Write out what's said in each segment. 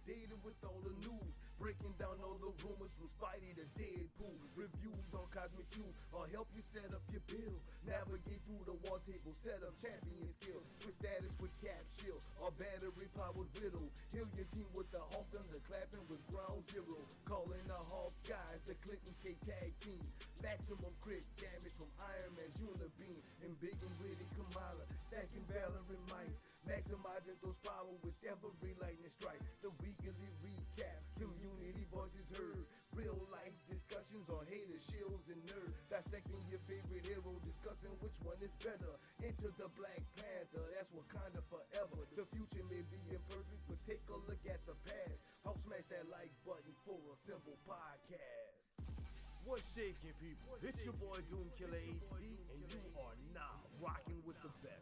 updated with all the news, breaking down all the rumors from Spidey to Deadpool. Reviews on Cosmic Q, I'll help you set up your bill. Navigate through the wall table, set up champion skill. Switch status with Cap Shield, or battery powered Riddle. Heal your team with the Hulk under clapping with Ground Zero. Calling the Hulk guys, the Clinton K tag team. Maximum crit damage from Iron Man's Unibeam. And big and witty Kamala, stacking valor and might. Maximizing those power with every lightning strike. The weekly recap, community voices heard. Real life discussions on haters, shields, and nerds. Dissecting your favorite hero, discussing which one is better. Into the Black Panther, that's Wakanda forever. The future may be imperfect, but take a look at the past. Help smash that like button for a simple podcast. What's shaking, people? It's your boy Doomkiller HD, and you are now rocking with the best.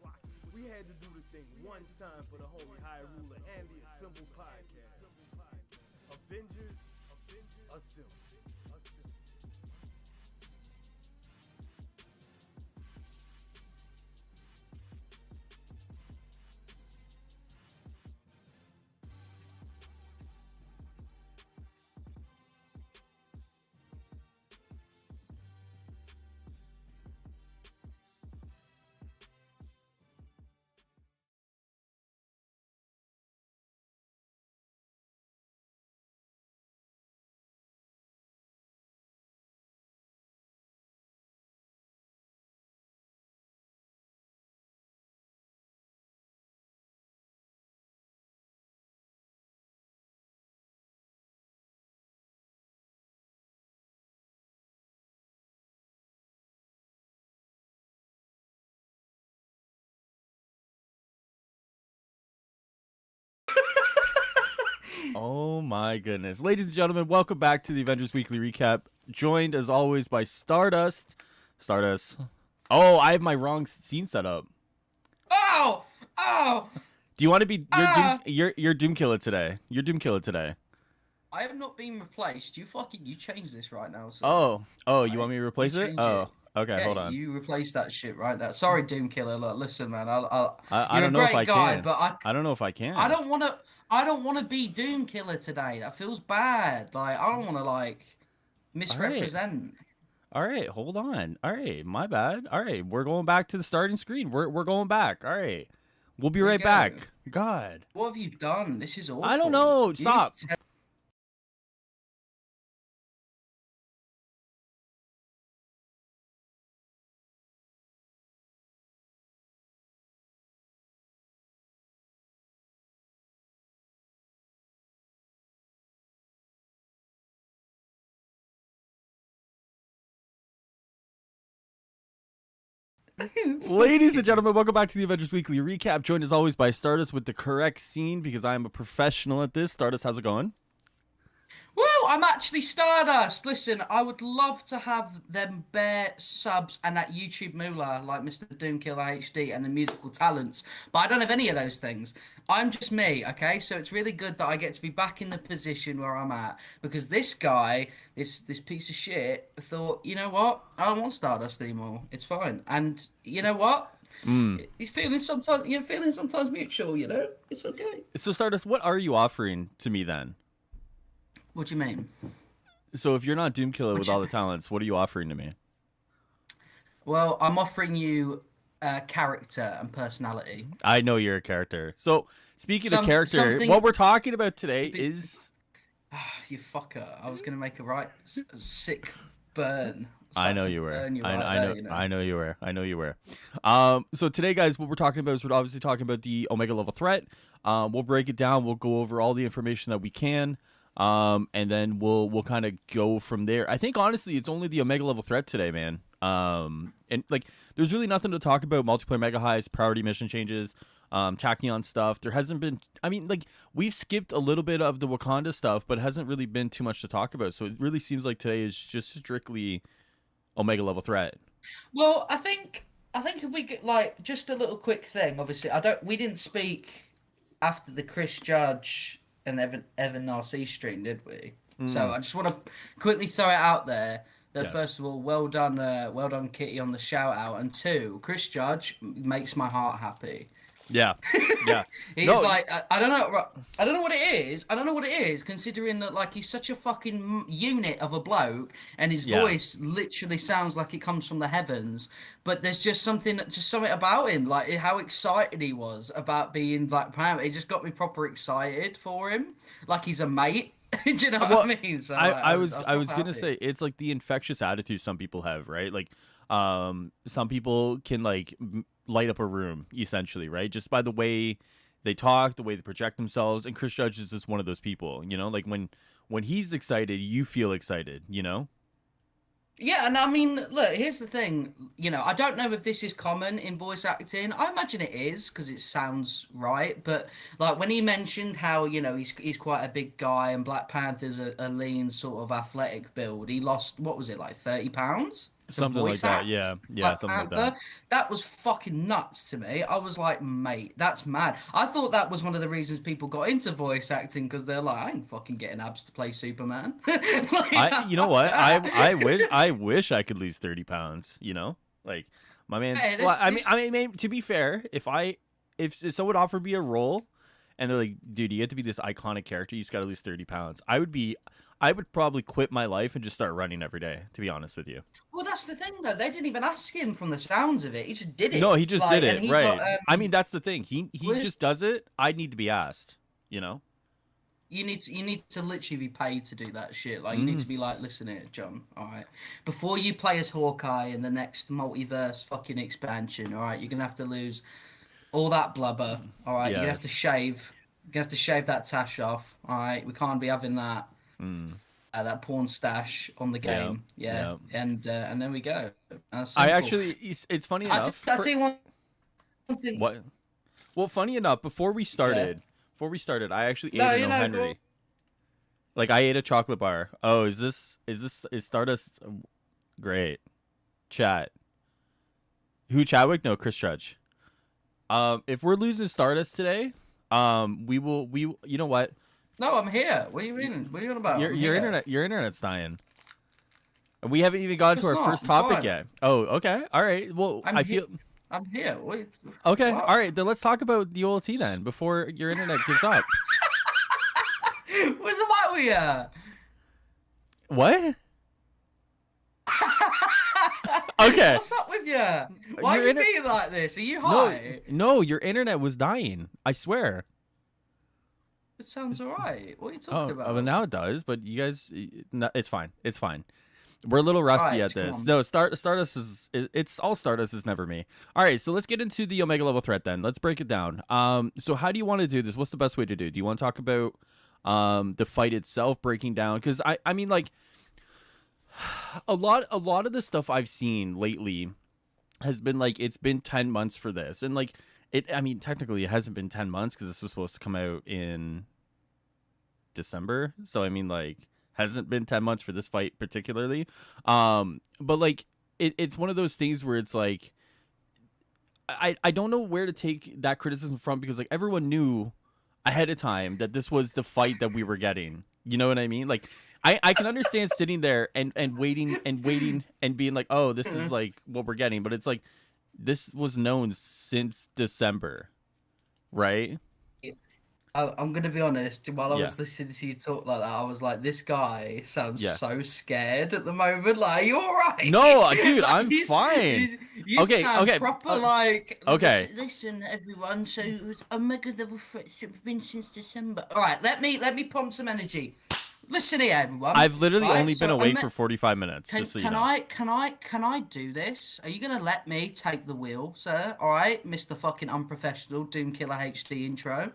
We had to do the thing one time for the homie High Ruler and the Assemble podcast. Avengers Assemble. Oh my goodness. Ladies and gentlemen, welcome back to the Avengers Weekly Recap. Joined as always by Stardust. Oh, I have my wrong scene set up. Oh! Do you want to be your Doomkiller today? You're Doomkiller today. I have not been replaced. You change this right now. So You want me to replace it? Oh, okay, yeah, hold on. You replace that shit right now. Sorry, Doomkiller. Look, listen, man. I you're don't know a if I great guy, can. but I don't know if I can. I don't want to be Doomkiller today. That feels bad. Like I don't want to misrepresent. All right, hold on. All right, my bad. All right, we're going back to the starting screen. We're going back. All right. We'll be right back. God. What have you done? This is awful. I don't know. Stop. Ladies and gentlemen, welcome back to the Avengers Weekly Recap. Joined as always by Stardust with the correct scene because I am a professional at this. Stardust, how's it going? Woo! I'm actually Stardust. Listen, I would love to have them bare subs and that YouTube moolah like Mr. Doomkiller HD and the musical talents, but I don't have any of those things. I'm just me, okay? So it's really good that I get to be back in the position where I'm at because this guy, this piece of shit, thought, you know what? I don't want Stardust anymore. It's fine. And you know what? He's feeling sometimes. You're feeling sometimes mutual. You know, it's okay. So Stardust, what are you offering to me then? What do you mean? So if you're not Doomkiller with all the talents, what are you offering to me? Well, I'm offering you character and personality. I know you're a character. So speaking of character, what we're talking about today is... You fucker. I was going to make a sick burn. I know you were. I know you were. So today, guys, what we're talking about is we're obviously talking about the Omega level threat. We'll break it down. We'll go over all the information that we can. And then we'll kind of go from there. I think honestly it's only the Omega level threat today, man. And like there's really nothing to talk about. Multiplayer mega highs, priority mission changes, Tachyon stuff. There hasn't been, I mean, like we've skipped a little bit of the Wakanda stuff, but it hasn't really been too much to talk about. So it really seems like today is just strictly Omega level threat. Well, I think if we get like just a little quick thing, obviously we didn't speak after the Chris Judge and Evan Narcisse stream, did we? So I just want to quickly throw it out there that first of all, well done Kitty on the shout out, and two, Chris Judge makes my heart happy. Yeah, yeah. He's No, like, I don't know, I don't know what it is. I don't know what it is, considering that like he's such a fucking unit of a bloke, and his yeah. voice literally sounds like it comes from the heavens. But there's just something about him, like how excited he was about being Black Panther. It just got me proper excited for him, like he's a mate. Do you know Well, what I mean? So I was was proper gonna happy. say it's like the infectious attitude some people have, right? Like, some people can like light up a room essentially, right? Just by the way they talk, the way they project themselves. And Chris Judge is just one of those people, you know. Like when he's excited, you feel excited, you know. Yeah, and I mean, look, here's the thing. I don't know if this is common in voice acting. I imagine it is because it sounds right. But like when he mentioned how he's quite a big guy and Black Panther's a lean sort of athletic build, he lost what was it like 30 pounds to Something like voice that. act Yeah, yeah, Black something like Panther. that. That was fucking nuts to me. I was like, mate, that's mad. I thought that was one of the reasons people got into voice acting because they're like, I ain't fucking getting abs to play Superman. You know what? I wish I could lose 30 pounds. You know, like my man. Hey, Well, this to be fair, if someone offered me a role, and they're like, dude, you get to be this iconic character, you just got to lose 30 pounds. I would probably quit my life and just start running every day. To be honest with you. Well, that's the thing, though. They didn't even ask him from the sounds of it. He just did it. No, he just did and it. he Right. got, I mean, that's the thing. He was- just does it. I need to be asked. You know. you need to literally be paid to do that shit. Like, you need to be like, listen here, John. All right, before you play as Hawkeye in the next multiverse fucking expansion, all right, you're gonna have to lose all that blubber. All right, you're gonna have to Yes. shave. You're gonna have to shave that tash off. All right, we can't be having that. That porn stash on the game, yeah. and then we go. I actually, it's funny enough. I'll tell you one thing. What? Well, funny enough, before we started, I actually ate No, an you O. know, Henry. go- Like I ate a chocolate bar. Oh, is Stardust? Great, chat. Who Chadwick? No, Chris Judge. If we're losing Stardust today, we you know what? No, I'm here. What are you mean? What are you on about? I'm Your here. your internet's dying. And we haven't even gotten to It's our not, first I'm topic fine. yet. Oh, okay. All right. Well, I feel I'm here. Wait. okay. What? All right. Then let's talk about the OLT then before your internet gives up. What's the matter with you? What? Okay. What's up with you? Why Your are you inter- being like this? Are you high? No, your internet was dying. I swear. It sounds alright. What are you Oh, talking about? well, now it does. But you guys, no, it's fine. It's fine. We're a little rusty Alright, at come this. on. No, Stardust it's all Stardust is never me. All right, so let's get into the Omega level threat then. Let's break it down. So how do you want to do this? What's the best way to do? Do you want to talk about the fight itself, breaking down? Because I mean, like a lot of the stuff I've seen lately has been like it's been 10 months for this, and like I mean, technically it hasn't been 10 months because this was supposed to come out in December. So I mean, like, hasn't been 10 months for this fight particularly. But like it's one of those things where it's like I don't know where to take that criticism from, because like everyone knew ahead of time that this was the fight that we were getting. You know what I mean? Like I can understand sitting there and waiting and being like, oh, this is like what we're getting, but it's like this was known since December, right? I'm gonna be honest. While I Yeah. was listening to you talk like that, I was like, "This guy sounds Yeah. so scared at the moment. Like, are you all right?" No, dude, Like, I'm fine. You Okay, sound okay, proper like. okay. Listen, everyone. So Omega level threats have been since December. All right, let me pump some energy. Listen here, everyone. I've literally Right, only so been awake Ome- for 45 minutes. Can, Just so you can know. I do this? Are you gonna let me take the wheel, sir? All right, Mr. Fucking Unprofessional Doom Killer HD intro.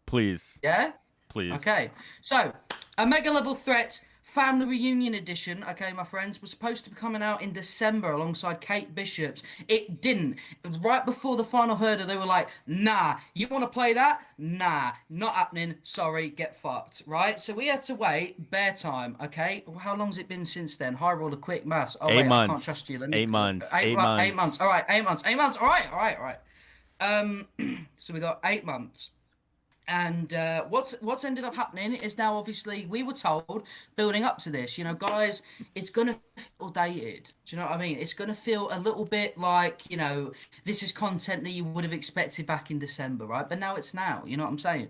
Please, Yeah. please. Okay, so Omega Level Threat Family Reunion Edition, okay, my friends, was supposed to be coming out in December alongside Kate Bishop's. It didn't. It was right before the final hurdle. They were like, nah, you want to play that? Nah, not happening. Sorry, get fucked, right? So we had to wait, bear time, okay? How long's it been since then? High roll a quick maths. Oh, 8 wait, I months. can't trust you. Let 8 months. 8 8 months. months. All right, 8 months. 8 months. All right. So we got 8 months. And what's ended up happening is now, obviously, we were told building up to this, you know, guys, it's gonna feel dated. Do you know what I mean? It's gonna feel a little bit like, you know, this is content that you would have expected back in December, right? But now it's now. You know what I'm saying?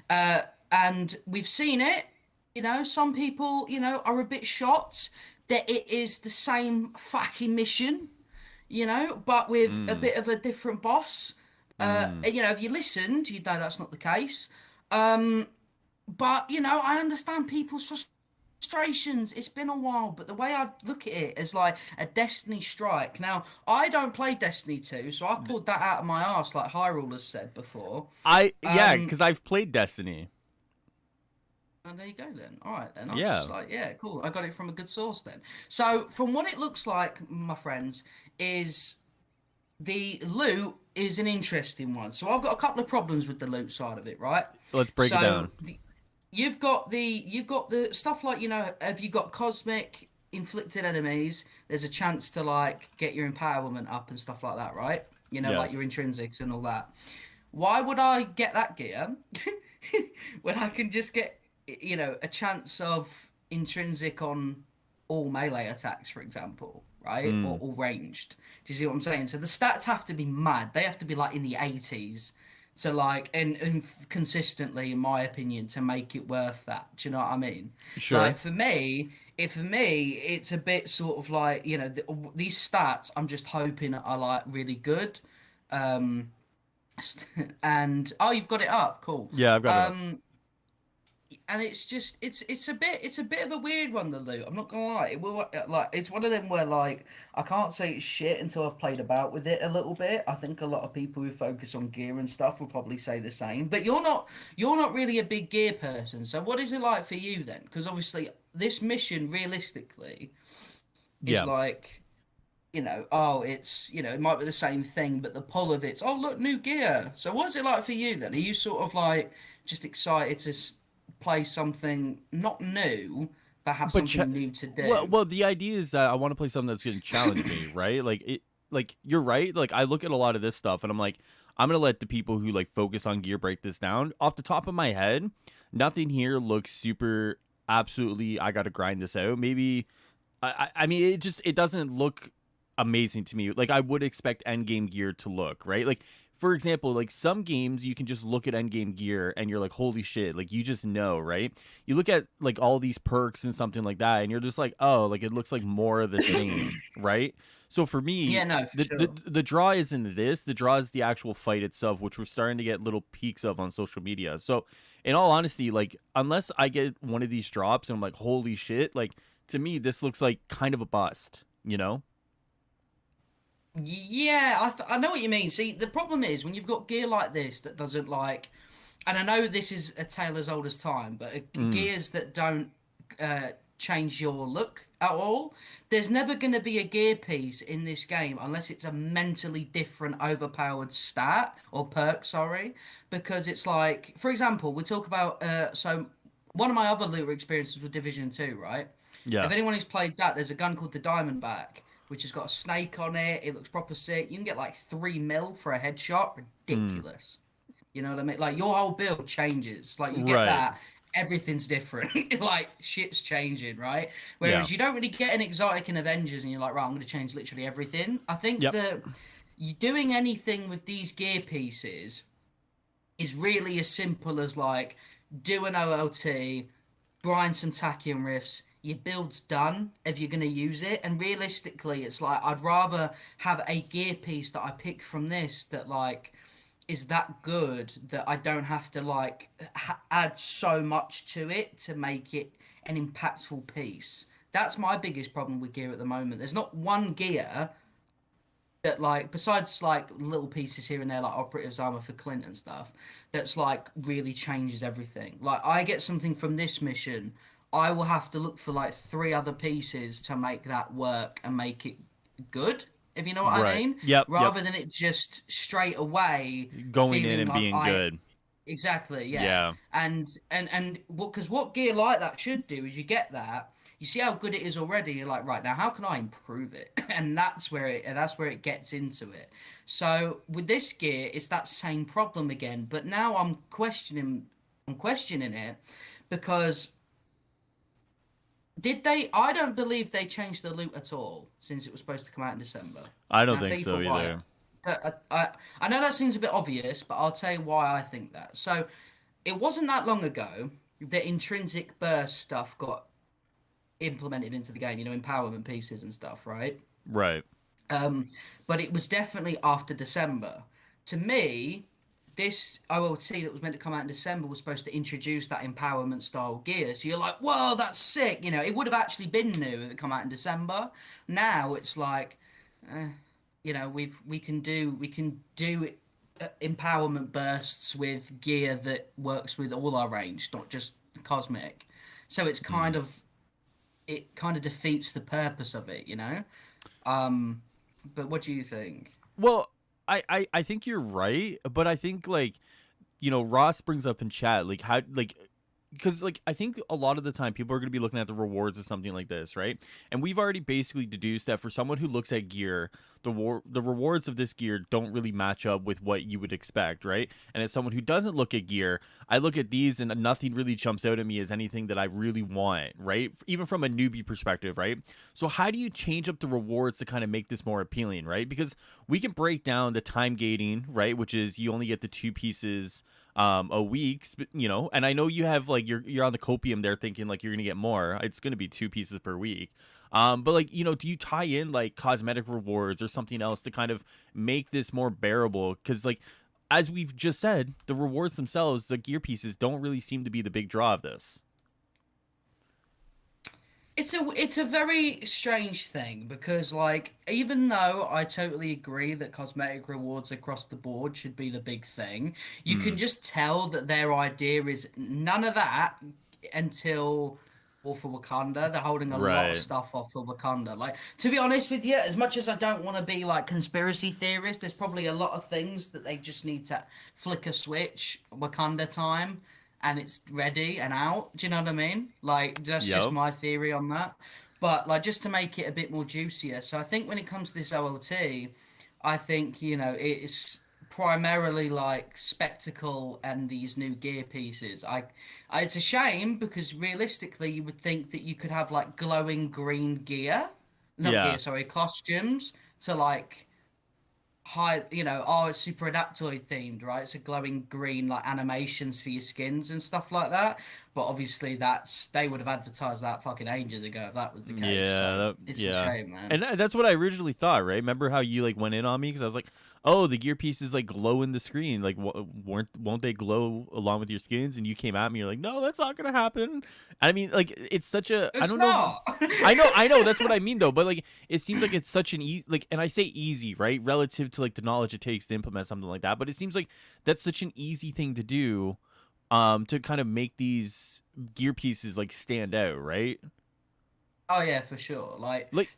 And we've seen it. You know, some people, you know, are a bit shocked that it is the same fucking mission, you know, but with a bit of a different boss. You know, if you listened, you'd know that's not the case. But, you know, I understand people's frustrations. It's been a while, but the way I look at it is like a Destiny strike. Now, I don't play Destiny 2, so I pulled that out of my arse, like Hyrule has said before. Yeah, because I've played Destiny. And there you go then. All right then. Yeah. Just like, yeah, cool. I got it from a good source then. So, from what it looks like, my friends, is the loot is an interesting one. So I've got a couple of problems with the loot side of it, right? Let's break it down. You've got the stuff like, you know, have you got cosmic inflicted enemies? There's a chance to like get your empowerment up and stuff like that, right? You know, like your intrinsics and all that. Why would I get that gear when I can just get, you know, a chance of intrinsic on all melee attacks, for example? Right? Or ranged. Do you see what I'm saying? So the stats have to be mad. They have to be like in the 80s to like, and consistently, in my opinion, to make it worth that. Do you know what I mean? Sure. Like for me, it's a bit sort of like, you know, these stats I'm just hoping are like really good. And oh, you've got it up. Cool. Yeah, I've got it up. And it's just it's a bit of a weird one, the loot. I'm not gonna lie. It will like it's one of them where like I can't say it's shit until I've played about with it a little bit. I think a lot of people who focus on gear and stuff will probably say the same. But you're not really a big gear person. So what is it like for you then? Because obviously this mission realistically is like, you know, oh, it's, you know, it might be the same thing, but the pull of it's, oh look, new gear. So what's it like for you then? Are you sort of like just excited to play something not new, but have something new to do? Well, the idea is that I want to play something that's going to challenge me, right? Like you're right. Like I look at a lot of this stuff and I'm like, I'm going to let the people who like focus on gear break this down. Off the top of my head, nothing here looks super absolutely, I got to grind this out. Maybe, I mean, it doesn't look amazing to me. Like I would expect endgame gear to look, right? Like, for example, like some games you can just look at endgame gear and you're like, holy shit, like you just know, right? You look at like all these perks and something like that and you're just like, oh, like it looks like more of the same, right? So for me, yeah, no, for sure. the draw isn't this. The draw is the actual fight itself, which we're starting to get little peeks of on social media. So in all honesty, like unless I get one of these drops and I'm like, holy shit, like to me, this looks like kind of a bust, you know? Yeah, I know what you mean. See, the problem is when you've got gear like this that doesn't like, and I know this is a tale as old as time, but gears that don't change your look at all, there's never going to be a gear piece in this game unless it's a mentally different, overpowered stat or perk, sorry, because it's like, for example, we talk about, so one of my other looter experiences with Division 2, right? Yeah. If anyone who's played that, there's a gun called the Diamondback, which has got a snake on it. It looks proper sick. You can get like 3 mil for a headshot. Ridiculous. You know what I mean? Like your whole build changes. Like you get that, everything's different. Like shit's changing, right? Whereas you don't really get an exotic in Avengers and you're like, right, I'm going to change literally everything. I think that you doing anything with these gear pieces is really as simple as like do an OLT, grind some tachyon riffs, your build's done if you're going to use it. And realistically, it's like I'd rather have a gear piece that I pick from this that like is that good that I don't have to like add so much to it to make it an impactful piece. That's my biggest problem with gear at the moment. There's not one gear that like, besides like little pieces here and there like operative's armor for Clint and stuff, that's like really changes everything. Like I get something from this mission, I will have to look for like 3 other pieces to make that work and make it good, if you know what I mean. Yep. Rather than it just straight away going in and like being good. exactly, yeah. Yeah. And what gear like that should do is you get that, you see how good it is already, you're like, right, now how can I improve it? And that's where it gets into it. So with this gear, it's that same problem again, but now I'm questioning it because I don't believe they changed the loot at all since it was supposed to come out in December. I And don't I'll tell think you so for why. either. I know that seems a bit obvious, but I'll tell you why I think that. So, it wasn't that long ago that intrinsic burst stuff got implemented into the game, empowerment pieces and stuff, right? Right. But it was definitely after December. To me, this OLT that was meant to come out in December was supposed to introduce that empowerment style gear. So you're like, whoa, that's sick. It would have actually been new if it come out in December. Now it's like, we can do empowerment bursts with gear that works with all our range, not just cosmetic. So it's it kind of defeats the purpose of it. But what do you think? Well, I think you're right, but I think like, Ross brings up in chat like how like because like I think a lot of the time people are going to be looking at the rewards of something like this, right? And we've already basically deduced that for someone who looks at gear, the rewards of this gear don't really match up with what you would expect, right? And as someone who doesn't look at gear, I look at these and nothing really jumps out at me as anything that I really want, right? Even from a newbie perspective, right? So how do you change up the rewards to kind of make this more appealing, right? Because we can break down the time gating, right, which is you only get the 2 pieces a week, and I know you have like you're on the copium there thinking like you're gonna get more. It's gonna be 2 pieces per week, but like, do you tie in like cosmetic rewards or something else to kind of make this more bearable? Because like as we've just said, the rewards themselves, the gear pieces, don't really seem to be the big draw of this. It's a very strange thing because like even though I totally agree that cosmetic rewards across the board should be the big thing, you can just tell that their idea is none of that until War for Wakanda. They're holding a lot of Right. stuff off for Wakanda. Like to be honest with you, as much as I don't want to be like conspiracy theorist, there's probably a lot of things that they just need to flick a switch Wakanda time and it's ready and out. Do you know what I mean? Like that's just Yep. my theory on that. But like just to make it a bit more juicier. So I think when it comes to this OLT, I think it's primarily like spectacle and these new gear pieces. It's a shame because realistically you would think that you could have like glowing green gear, not Yeah. gear, sorry, costumes to like high, oh, it's super adaptoid themed, right? So glowing green like animations for your skins and stuff like that. But obviously they would have advertised that fucking ages ago if that was the case. So it's a Yeah. shame, man. And that's what I originally thought, right? Remember how you like went in on me because I was like, "Oh, the gear pieces like glow in the screen. Like, won't they glow along with your skins?" And you came at me, you're like, "No, that's not gonna happen." I mean, like, it's such a I It's don't know. not. I know. That's what I mean, though. But like, it seems like it's such an like, and I say easy, right, relative to like the knowledge it takes to implement something like that. But it seems like that's such an easy thing to do, to kind of make these gear pieces like stand out, right? Oh yeah, for sure. Like Like,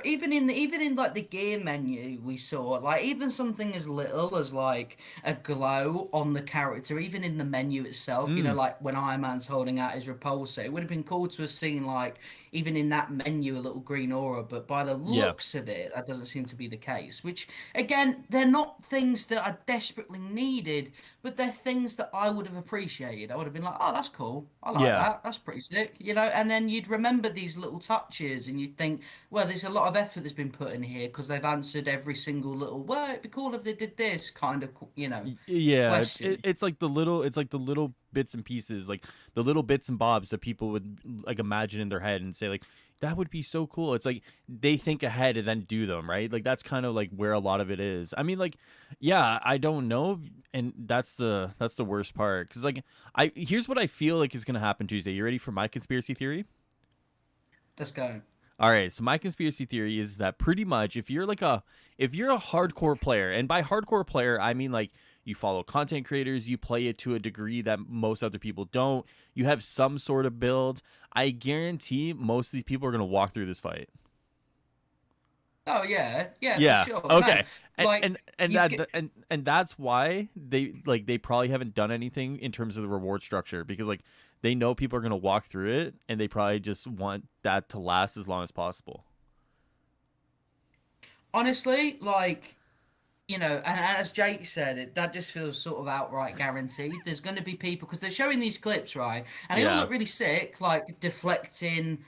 even in like the gear menu we saw, like even something as little as like a glow on the character, even in the menu itself, mm, like when Iron Man's holding out his repulsor, it would have been cool to have seen like even in that menu a little green aura, but by the yeah, looks of it, that doesn't seem to be the case. Which again, they're not things that are desperately needed, but they're things that I would have appreciated. I would have been like, oh, that's cool. I like yeah. that. That's pretty sick, and then you'd remember these little touches and you'd think, well, there's a lot of effort that's been put in here because they've answered every single little, well, it'd be cool if they did this kind of, Yeah, question. it's like the little bits and pieces, like the little bits and bobs that people would like imagine in their head and say like that would be so cool. It's like they think ahead and then do them, right? Like that's kind of like where a lot of it is. I mean, like, yeah, I don't know, and that's the worst part because like I here's what I feel like is gonna happen Tuesday. You ready for my conspiracy theory? Let's go. All right, so my conspiracy theory is that pretty much if you're a hardcore player, and by hardcore player I mean like you follow content creators, you play it to a degree that most other people don't, you have some sort of build, I guarantee most of these people are going to walk through this fight. Oh yeah, for Yeah. sure. No, Okay. And like and you've that and that's why they probably haven't done anything in terms of the reward structure, because like they know people are gonna walk through it, and they probably just want that to last as long as possible. honestly, like, and as Jake said, that just feels sort of outright guaranteed. There's going to be people because they're showing these clips, right? And they all Yeah. look really sick, like deflecting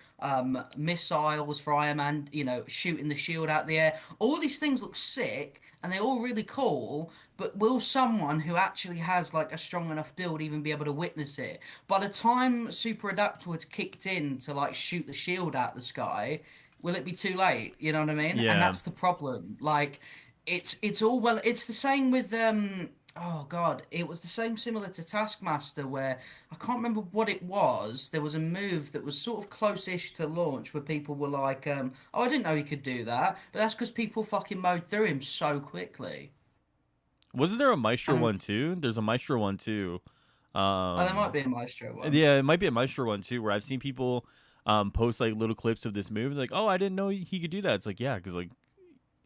missiles for Iron Man, shooting the shield out the air. All these things look sick, and they're all really cool. But will someone who actually has like a strong enough build even be able to witness it? By the time Super Adaptoid's kicked in to like shoot the shield out the sky, will it be too late? You know what I mean? And Yeah. that's the problem. Like it's all well. It's the same with Oh God, it was the same similar to Taskmaster where I can't remember what it was. There was a move that was sort of close-ish to launch where people were like, "Oh, I didn't know he could do that," but that's because people fucking mowed through him so quickly. Wasn't there a Maestro And one too? There's a Maestro one too. oh, there might Um, be a Maestro one. yeah, it might be a Maestro one too, where I've seen people post like little clips of this move, like, oh, I didn't know he could do that. It's like, yeah, because like,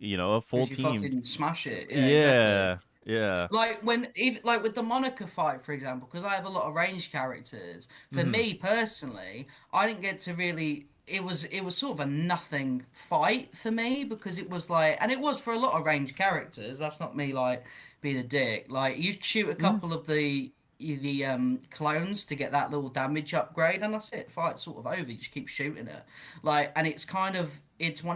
a full Because you team. fucking smash it. Yeah, exactly. Yeah, yeah. Like even like with the Monica fight, for example, because I have a lot of ranged characters. For Hmm. me personally, I didn't get to really. It was sort of a nothing fight for me because it was like, and it was for a lot of ranged characters. That's not me like being a dick. Like you shoot a Hmm. couple of the clones to get that little damage upgrade, and that's it. Fight's sort of over. You just keep shooting it, like, and it's one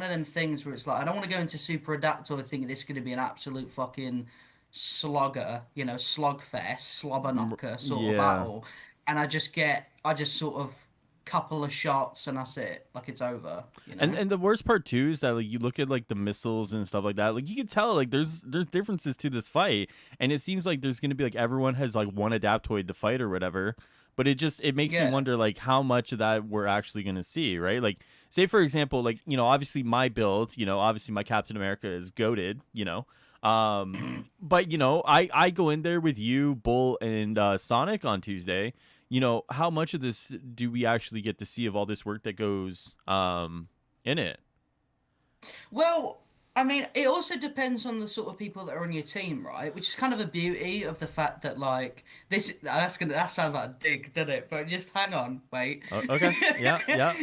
of them things where it's like I don't want to go into Super Adaptor thinking this is going to be an absolute fucking slugger, slugfest, slobber knocker sort of Yeah. battle, and I just sort of couple of shots and that's it, like it's over, you And know. and the worst part too is that like you look at like the missiles and stuff like that, like you can tell like there's differences to this fight, and it seems like there's gonna be like everyone has like one adaptoid to fight or whatever, but it makes me Yeah, wonder like how much of that we're actually gonna see, right? Like say for example, like obviously my build, obviously my Captain America is goated, but I go in there with you, Bull, and Sonic on Tuesday. How much of this do we actually get to see of all this work that goes in it? well, I mean, it also depends on the sort of people that are on your team, right? Which is kind of a beauty of the fact that like that sounds like a dig, doesn't it? But just hang on, wait. Okay. Yeah. Yeah.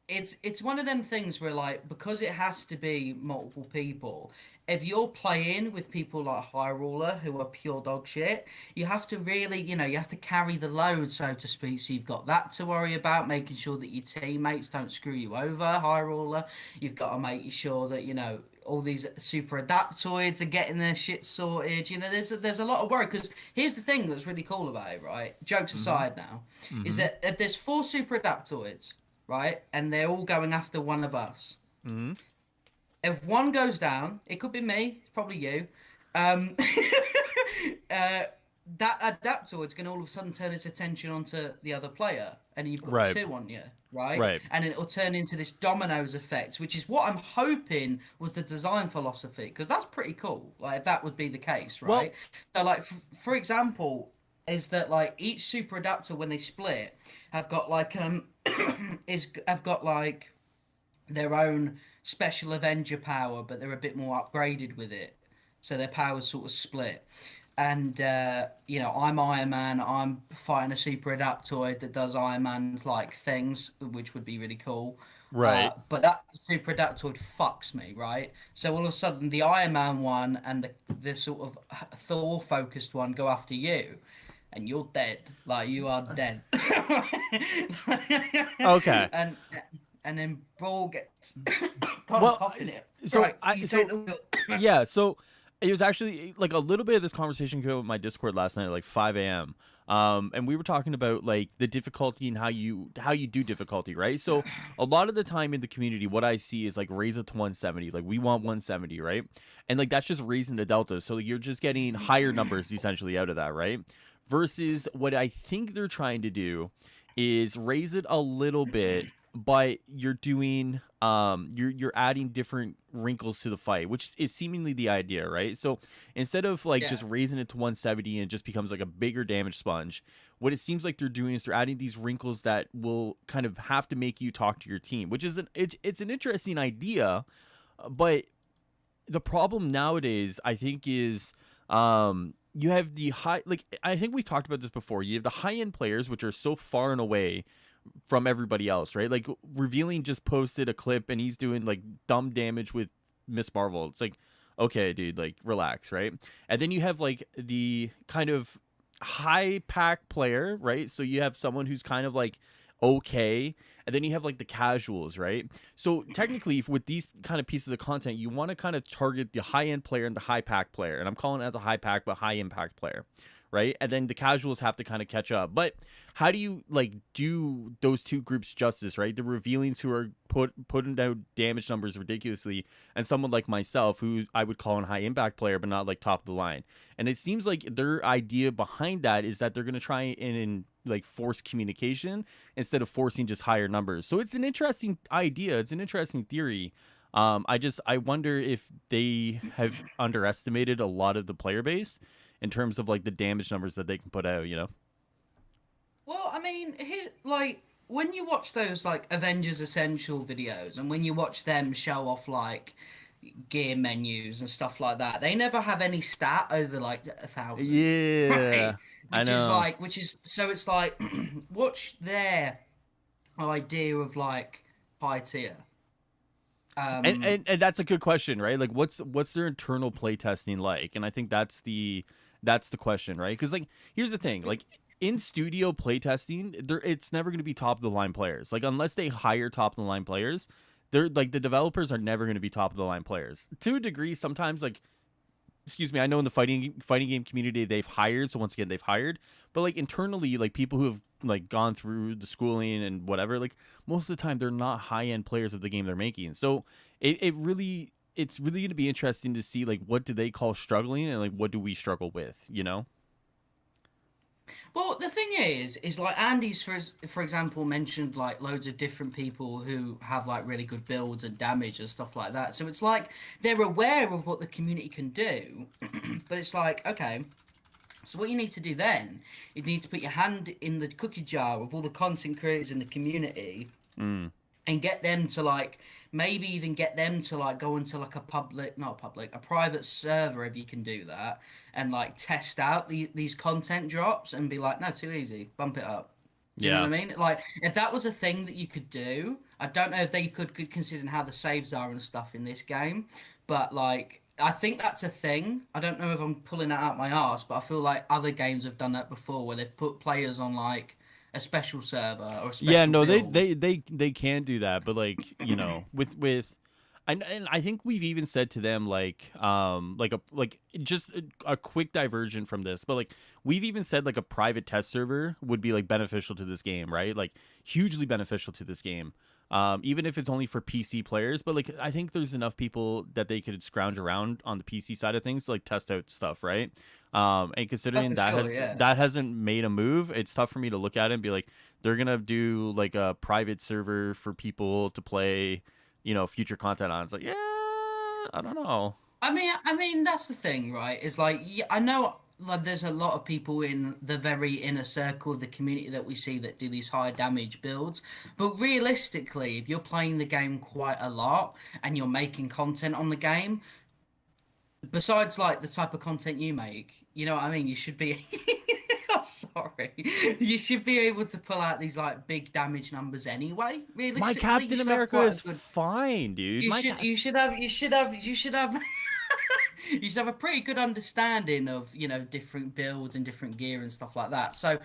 It's one of them things where like because it has to be multiple people, if you're playing with people like High Ruler who are pure dog shit, you have to really, you have to carry the load, so to speak. So you've got that to worry about, making sure that your teammates don't screw you over, High Ruler. You've got to make sure that, all these super adaptoids are getting their shit sorted. There's a lot of work because here's the thing that's really cool about it, right? Jokes Mm-hmm. aside now, is Mm-hmm. that if there's four super adaptoids, right? And they're all going after one of us. Mm-hmm. If one goes down, it could be me, it's probably you. Um, uh, that adaptoid's going to all of a sudden turn its attention onto the other player, and you've got Right. two on you, right? Right. And it'll turn into this dominoes effect, which is what I'm hoping was the design philosophy, because that's pretty cool. Like if that would be the case, Well. right? So, like for example, is that like each super adapter when they split have got like have got like their own special Avenger power, but they're a bit more upgraded with it. So their powers sort of split. And I'm Iron Man. I'm fighting a super adaptoid that does Iron Man like things, which would be really cool. Right. But that super adaptoid fucks me, right? So all of a sudden, the Iron Man one and the sort of Thor focused one go after you, and you're dead. Like you are dead. Okay. And then Brawl gets God, I'm Well, coughing it. so Right, I you so take the wheel. yeah, so it was actually like a little bit of this conversation came up with my Discord last night at like 5 a.m. And we were talking about like the difficulty and how you do difficulty, right? So a lot of the time in the community, what I see is like raise it to 170. Like we want 170, right? And like that's just raising the delta. So you're just getting higher numbers essentially out of that, right? Versus what I think they're trying to do is raise it a little bit, but you're doing you're adding different wrinkles to the fight, which is seemingly the idea, right? So instead of like Yeah. just raising it to 170 and it just becomes like a bigger damage sponge, what it seems like they're doing is they're adding these wrinkles that will kind of have to make you talk to your team, which is it's an interesting idea. But the problem nowadays, I think, is you have the high, like, I think we talked about this before. You have the high end players, which are so far and away from everybody else, right? Like, Revealing just posted a clip and he's doing like dumb damage with Miss Marvel. It's like, okay, dude, like, relax, right? And then you have like the kind of high pack player, right? So you have someone who's kind of like okay, and then you have like the casuals, right? So technically, with these kind of pieces of content, you want to kind of target the high end player and the high pack player, and I'm calling it the high pack but high impact player, right? And then the casuals have to kind of catch up. But how do you like do those two groups justice, right? The Revealings, who are putting out damage numbers ridiculously, and someone like myself, who I would call a high impact player but not like top of the line. And it seems like their idea behind that is that they're going to try and like force communication instead of forcing just higher numbers. So it's an interesting idea. It's an interesting theory. I wonder if they have underestimated a lot of the player base in terms of like the damage numbers that they can put out, you know? Well, I mean, like, when you watch those like Avengers Essential videos, and when you watch them show off like gear menus and stuff like that, they never have any stat over like 1,000. Yeah, Right? I know. So it's like, what's their idea of like high tier? And that's a good question, right? Like, what's their internal playtesting like? And I think that's the question, right? Because like, here's the thing, like, in studio playtesting, it's never going to be top of the line players. Like, unless they hire top of the line players, they're like, the developers are never going to be top of the line players. To a degree, sometimes, like, excuse me, I know in the fighting game community they've hired, so once again they've hired, but like internally, like people who have like gone through the schooling and whatever, like most of the time they're not high end players of the game they're making. So it's really going to be interesting to see like what do they call struggling and like what do we struggle with, you know? Well, the thing is like Andy's for example mentioned like loads of different people who have like really good builds and damage and stuff like that. So it's like they're aware of what the community can do, but it's like, okay, so what you need to do then is you need to put your hand in the cookie jar of all the content creators in the community Mm. and get them to like, maybe even get them to like go into like a private server if you can do that, and like test out these content drops and be like, no, too easy, bump it up. Do you know Yeah. what I mean? Like, if that was a thing that you could do, I don't know if they could considering how the saves are and stuff in this game, but like, I think that's a thing. I don't know if I'm pulling that out my arse, but I feel like other games have done that before, where they've put players on like a special server or a Yeah, special no, build. they can do that, but like, you know, with and I think we've even said to them like just a quick diversion from this, but like we've even said like a private test server would be like beneficial to this game, right? Like hugely beneficial to this game. Even if it's only for PC players, but like I think there's enough people that they could scrounge around on the PC side of things to like test out stuff, right? And Oh, considering for sure, yeah. that hasn't made a move, it's tough for me to look at it and be like, they're gonna do like a private server for people to play, you know, future content on. It's like, yeah, I don't know. I mean, that's the thing, right? Is like, yeah, I know like there's a lot of people in the very inner circle of the community that we see that do these high damage builds, but realistically, if you're playing the game quite a lot and you're making content on the game, besides like the type of content you make, you know what I mean? You should be. Sorry, you should be able to pull out these like big damage numbers anyway. My Realistically, you Captain should have America quite a is good. fine, dude. You should have you should have a pretty good understanding of, you know, different builds and different gear and stuff like that. So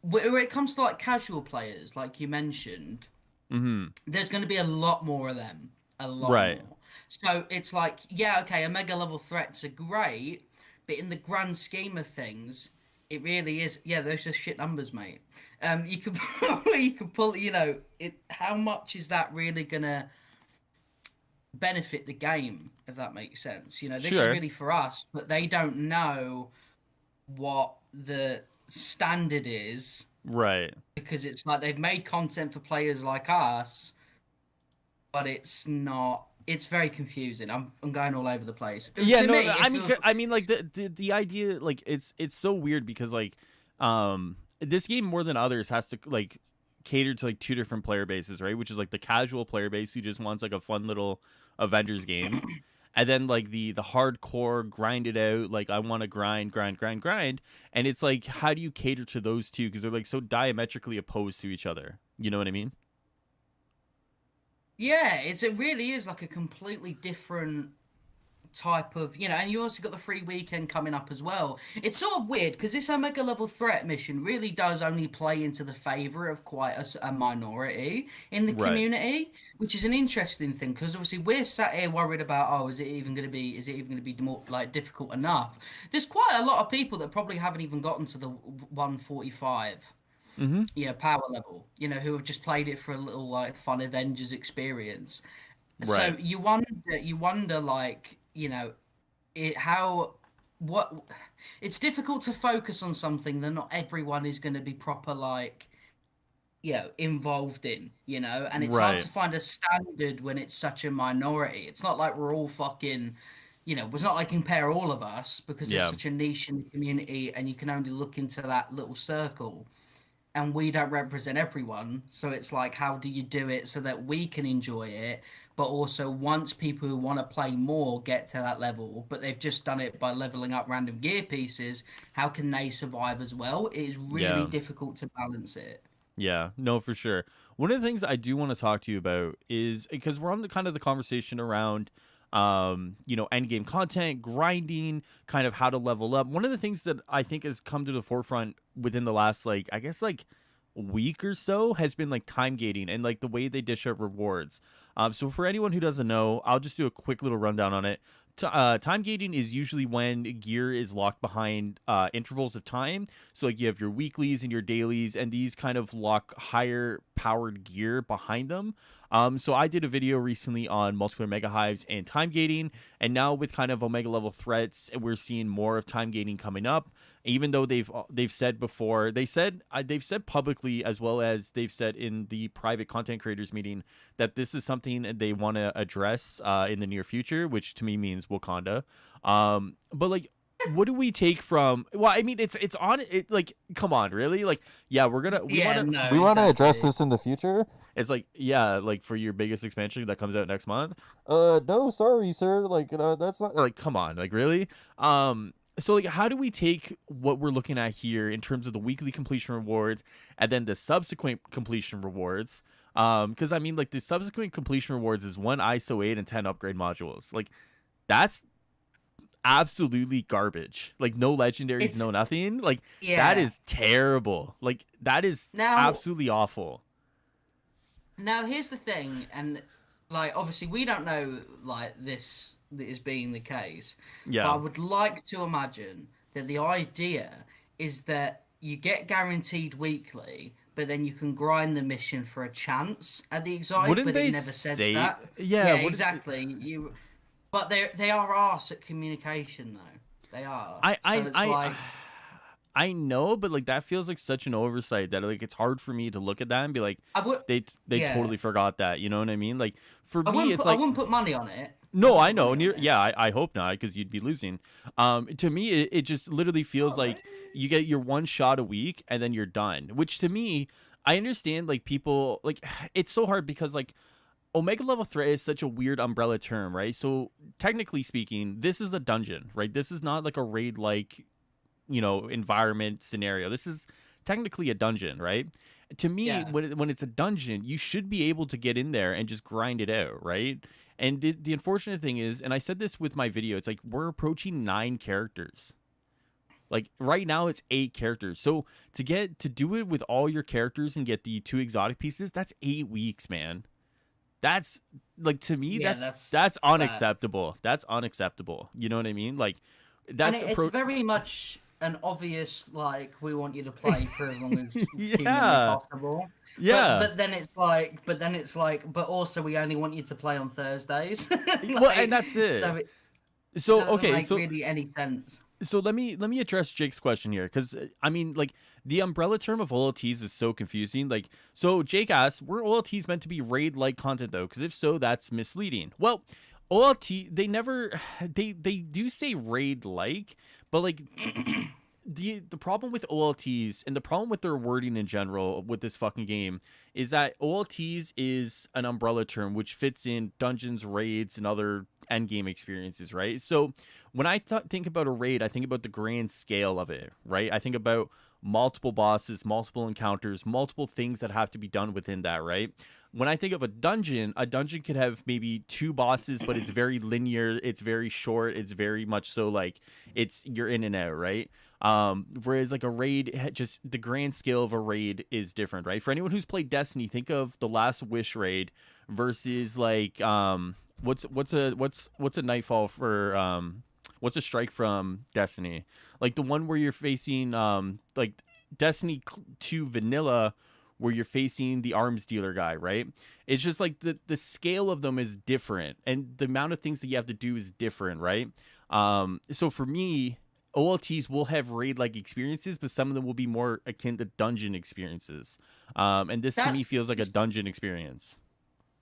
where it comes to like casual players, like you mentioned, Mm-hmm. there's going to be a lot more of them, a lot Right. more. So it's like, yeah, okay, Omega level threats are great, but in the grand scheme of things, it really is. Yeah, those just shit numbers, mate. You could you could pull, you know, it. How much is that really gonna benefit the game, if that makes sense? You know, this is Sure. really for us, but they don't know what the standard is, Right. because it's like they've made content for players like us, but it's not. It's very confusing. I'm going all over the place. Yeah, To no, me, no, it feels. I mean, like the idea, like it's so weird because like, this game more than others has to like catered to like two different player bases, right? Which is like the casual player base who just wants like a fun little Avengers game. And then like the hardcore grind it out, like I want to grind. And it's like, how do you cater to those two? Because they're like so diametrically opposed to each other. You know what I mean? Yeah, it really is like a completely different type of, and you also got the free weekend coming up as well. It's sort of weird because this Omega level threat mission really does only play into the favor of quite a minority in the community, which is an interesting thing because obviously we're sat here worried about, oh, is it even going to be more like difficult enough? There's quite a lot of people that probably haven't even gotten to the 145 power level, who have just played it for a little like fun Avengers experience. So you wonder like, it's difficult to focus on something that not everyone is going to be proper like, involved in, and it's hard to find a standard when it's such a minority. It's not like we're all fucking, it's not like compare all of us because there's such a niche in the community and you can only look into that little circle. And we don't represent everyone, so it's like, how do you do it so that we can enjoy it, but also once people who want to play more get to that level, but they've just done it by leveling up random gear pieces, how can they survive as well? It is really difficult to balance it. Yeah, no, for sure. One of the things I do want to talk to you about is, because we're on the kind of the conversation around end game content, grinding, kind of how to level up. One of the things that I think has come to the forefront within the last, like, I guess, like, week or so has been like time gating and like the way they dish out rewards. So for anyone who doesn't know, I'll just do a quick little rundown on it. Time gating is usually when gear is locked behind intervals of time. So like you have your weeklies and your dailies, and these kind of lock higher powered gear behind them. So I did a video recently on multiplayer mega hives and time gating, and now with kind of Omega level threats, we're seeing more of time gating coming up. Even though they've said before, they've said publicly, as well as they've said in the private content creators meeting, that this is something they want to address in the near future, which to me means Wakanda. But like, what do we take from? Well, I mean, it's on it. Like, come on, really? Like, yeah, we want to address this in the future. It's like, yeah, like for your biggest expansion that comes out next month. No, sorry, sir. Like, that's not like, come on, like, really. So like, how do we take what we're looking at here in terms of the weekly completion rewards and then the subsequent completion rewards? Because I mean, like, the subsequent completion rewards is 1 ISO 8 and 10 upgrade modules. Like, that's absolutely garbage. Like, no legendaries, no nothing. Like, that is terrible. Like, that is absolutely awful. Now, here's the thing, and like, obviously, we don't know like this is being the case. Yeah. But I would like to imagine that the idea is that you get guaranteed weekly, but then you can grind the mission for a chance at the exotic. Wouldn't but they it never says say that. Yeah, exactly. But they are arse at communication, though. They are. I know, but like, that feels like such an oversight that like it's hard for me to look at that and be like, they totally forgot that. You know what I mean? Like, for me, it's like, I wouldn't put money on it. No, I know. I hope not, because you'd be losing. To me, it just literally feels like you get your one shot a week and then you're done. Which to me, I understand. Like, people, like, it's so hard because like Omega level threat is such a weird umbrella term, right? So technically speaking, this is a dungeon, right? This is not like a raid like, environment scenario. This is technically a dungeon, right? To me, when it's a dungeon, you should be able to get in there and just grind it out, right? And the unfortunate thing is, and I said this with my video, it's like we're approaching 9 characters. Like, right now it's 8 characters. So to do it with all your characters and get the 2 exotic pieces, that's 8 weeks, man. That's like, to me, that's unacceptable. That's unacceptable. You know what I mean? Like, that's it's very much an obvious, like, we want you to play for as long as humanly possible. Yeah. But then it's like, but also we only want you to play on Thursdays. Well, and that's it. So doesn't make really any sense. So let me address Jake's question here, because I mean, like, the umbrella term of OLTs is so confusing. Like, so Jake asks, were OLTs meant to be raid-like content though? Because if so, that's misleading. Well, OLT, they do say raid-like, but like, the problem with OLTs and the problem with their wording in general with this fucking game is that OLTs is an umbrella term which fits in dungeons, raids, and other end game experiences, right? So when I think about a raid, I think about the grand scale of it, right? I think about multiple bosses, multiple encounters, multiple things that have to be done within that, right? When I think of a dungeon could have maybe two bosses, but it's very linear, it's very short, it's very much so like you're in and out, right? Whereas like a raid, just the grand scale of a raid is different, right? For anyone who's played Destiny, think of the Last Wish raid versus like what's a Nightfall for what's a strike from Destiny? Like the one where you're facing like Destiny 2 vanilla where you're facing the arms dealer guy, right? It's just like the scale of them is different and the amount of things that you have to do is different, right? So for me, OLTs will have raid-like experiences, but some of them will be more akin to dungeon experiences. And this to me feels like a dungeon experience.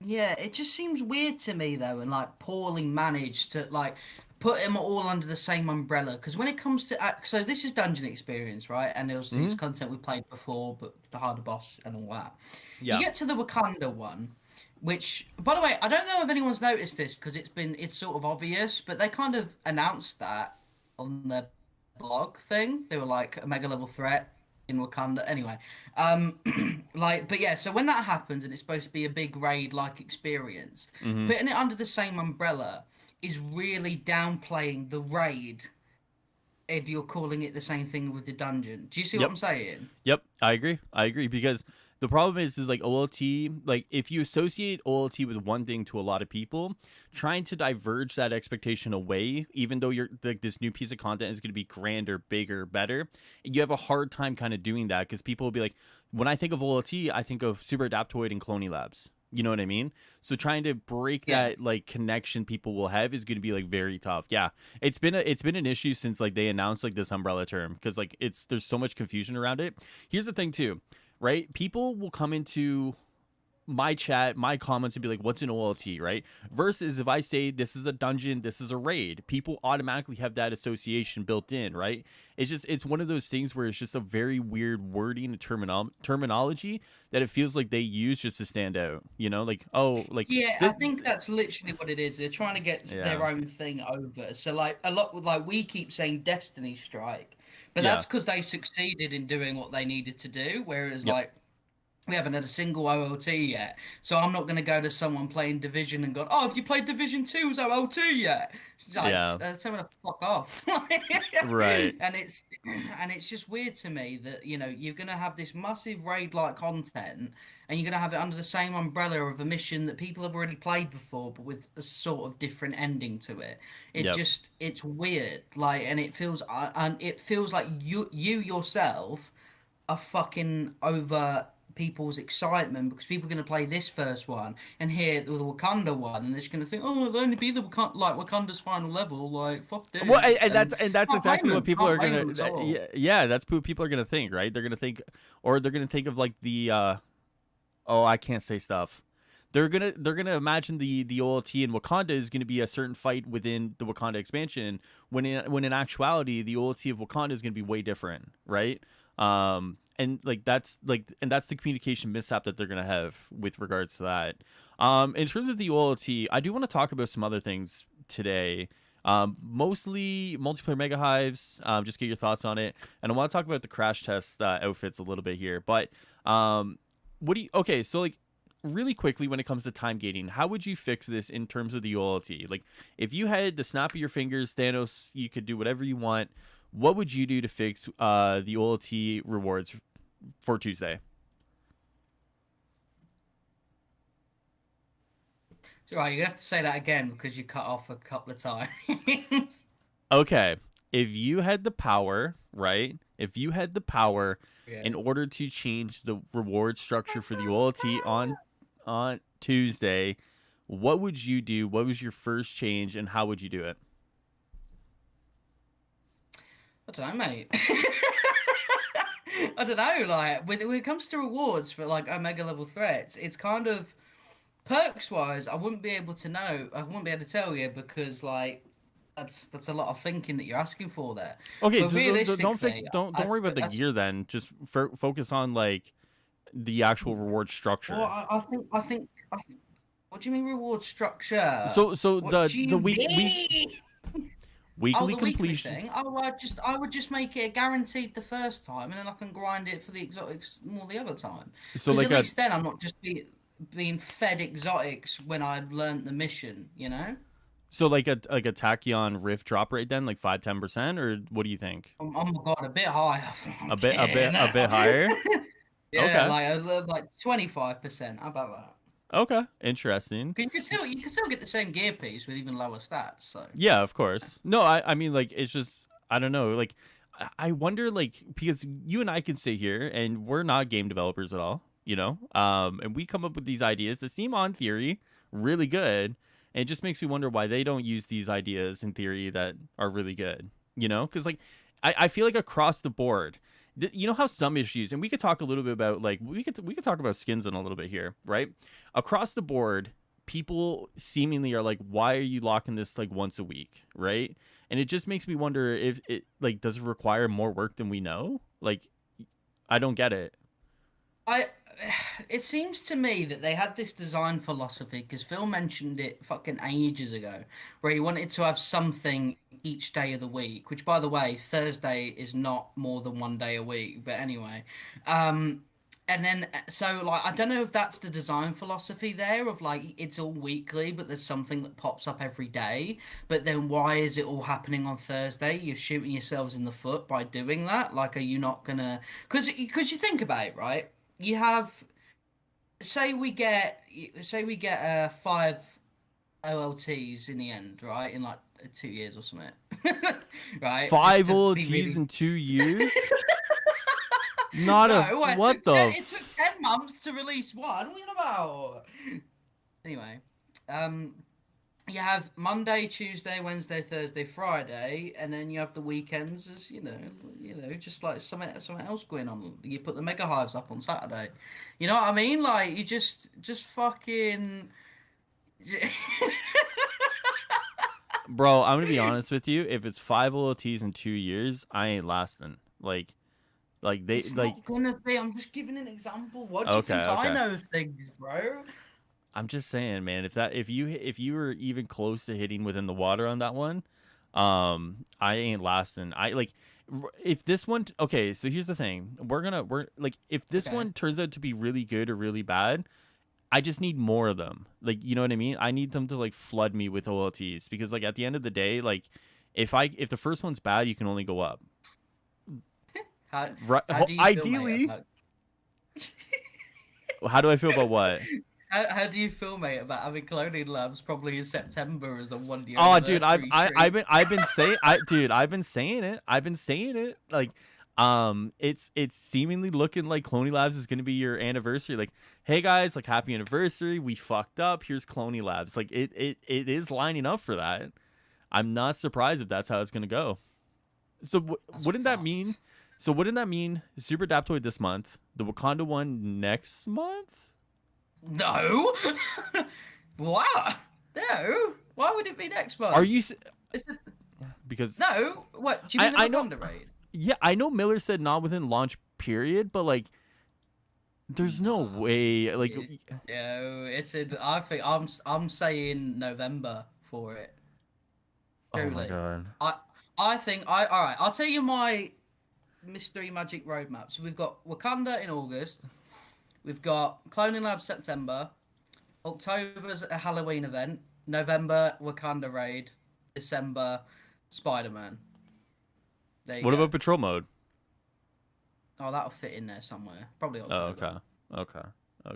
Yeah, it just seems weird to me though, and like poorly managed to like put them all under the same umbrella. Because when it comes to so this is dungeon experience, right? And it's content we played before, but the harder boss and all that. Yeah. You get to the Wakanda one, which, by the way, I don't know if anyone's noticed this because it's sort of obvious, but they kind of announced that on their blog thing. They were like a mega level threat in Wakanda. Anyway, but yeah, so when that happens and it's supposed to be a big raid like experience, putting it under the same umbrella is really downplaying the raid if you're calling it the same thing with the dungeon. Do you see what I'm saying? Yep, I agree because the problem is like OLT, like if you associate OLT with one thing to a lot of people, trying to diverge that expectation away, even though you're like this new piece of content is going to be grander, bigger, better, you have a hard time kind of doing that because people will be like, when I think of OLT, I think of Super Adaptoid and Cloney Labs. You know what I mean? So trying to break that like connection people will have is going to be like very tough. Yeah, it's been an issue since like they announced like this umbrella term because like there's so much confusion around it. Here's the thing too, right? People will come into my chat, my comments would be like, what's an OLT, right? Versus if I say this is a dungeon, this is a raid, people automatically have that association built in, right? It's one of those things where it's just a very weird wording and terminology that it feels like they use just to stand out, you know? Like, oh, like... Yeah, I think that's literally what it is. They're trying to get their own thing over. So like a lot with like we keep saying Destiny Strike, but that's because they succeeded in doing what they needed to do, whereas like we haven't had a single OLT yet, so I'm not going to go to someone playing Division and go, "Oh, have you played Division 2's OLT yet?" Like, tell me to fuck off. Right. And it's just weird to me that you're going to have this massive raid-like content, and you're going to have it under the same umbrella of a mission that people have already played before, but with a sort of different ending to it. It's weird, like, and it feels like you yourself are fucking over people's excitement because people are going to play this first one and hear the Wakanda one and they're just going to think, oh, it'll only be the Wakanda's final level, like fuck this. Well, and that's exactly what people are going to that's what people are going to think, right? They're going to think, or they're going to think of like the I can't say stuff. They're gonna imagine the OLT in Wakanda is gonna be a certain fight within the Wakanda expansion when in actuality the OLT of Wakanda is gonna be way different, right? And that's the communication mishap that they're gonna have with regards to that. In terms of the OLT, I do want to talk about some other things today. Mostly multiplayer mega hives. Just get your thoughts on it, and I want to talk about the crash test outfits a little bit here. But so like really quickly when it comes to time gating, how would you fix this in terms of the OLT? Like if you had the snap of your fingers, Thanos, you could do whatever you want. What would you do to fix the OLT rewards for Tuesday? Right, you have to say that again because you cut off a couple of times. Okay, if you had the power, right? If you had the power in order to change the reward structure for the OLT on Tuesday, what would you do? What was your first change, and how would you do it? I don't know, mate. I don't know. Like when it comes to rewards for like Omega level threats, it's kind of perks wise. I wouldn't be able to know. I wouldn't be able to tell you because like That's a lot of thinking that you're asking for there. Okay, But just realistically, don't worry about the gear then. Just focus on like the actual reward well, structure. what do you mean reward structure? So What do the you mean? Oh, weekly the weekly completion. thing. Oh, I would just make it guaranteed the first time, and then I can grind it for the exotics more the other time. So Because like at least then I'm not just being fed exotics when I've learned the mission. You know. so like a Tachyon Rift drop rate then, like 5-10%, or what do you think? Oh my god, a bit higher. A bit higher. Yeah, Okay. like 25%. How about that? Okay, interesting. You can still get the same gear piece with even lower stats. So Yeah, of course. No, I mean like it's just I don't know. Like I wonder like because you and I can sit here and we're not game developers at all, you know? And we come up with these ideas that seem on theory really good. And it just makes me wonder why they don't use these ideas in theory that are really good, you know? Because like I feel like across the board, you know how some issues, and we could talk a little bit about like we could talk about skins in a little bit here, right? Across the board, people seemingly are like, why are you locking this like once a week, right? And it just makes me wonder if it like does it require more work than we know? Like, I don't get it. I, it seems to me that they had this design philosophy because Phil mentioned it fucking ages ago, where he wanted to have something each day of the week. Which, by the way, Thursday is not more than one day a week. But anyway, and then so like I don't know if that's the design philosophy there of like it's all weekly, but there's something that pops up every day. But then why is it all happening on Thursday? You're shooting yourselves in the foot by doing that. Like, are you not gonna? Because you think about it, right? You have say we get 5 OLTs in the end, right? In like 2 years or something, right? Just Five to be OLTs really... in 2 years? Not a No, what the? it took 10 months to release one. What are you on about? Anyway, you have Monday, Tuesday, Wednesday, Thursday, Friday, and then you have the weekends as just like something else going on. You put the mega hives up on Saturday. You know what I mean? Like you just fucking. Bro, I'm gonna be honest with you. If it's 5 OLTs in 2 years, I ain't lasting. They It's like. not gonna be. I'm just giving an example. What do you Okay, think I okay. know things, bro? I'm just saying, man. If you were even close to hitting within the water on that one, I ain't lasting. I like if this one. Okay, so here's the thing. We're like if this Okay. one turns out to be really good or really bad, I just need more of them. Like you know what I mean? I need them to like flood me with OLTs because like at the end of the day, like if the first one's bad, you can only go up. How Right? how do you feel, mate, Ideally, about how do I feel about what? how do you feel, mate, about having cloning labs probably in September as a 1 year Oh, dude, anniversary stream? I've been saying I've been saying it. I've been saying it. Like, it's seemingly looking like Cloney Labs is gonna be your anniversary. Like, hey guys, like happy anniversary. We fucked up. Here's Cloney Labs. Like, it is lining up for that. I'm not surprised if that's how it's gonna go. So That's wouldn't that mean? fucked. So wouldn't that mean Super Adaptoid this month, the Wakanda one next month? No. What? No. Why would it be next month? Are you Is it... because No. What? Do you mean the I know Wakanda raid? yeah, I know Miller said not within launch period, but like there's no way like No, it's in. I think I'm saying November for it. oh my Truly. god. I think all right. I'll tell you my mystery magic roadmap. So we've got Wakanda in August. We've got Cloning Lab September. October's a Halloween event. November Wakanda raid. December Spider-Man. There you What go. about patrol mode? Oh, that'll fit in there somewhere. Probably Oh, October. okay.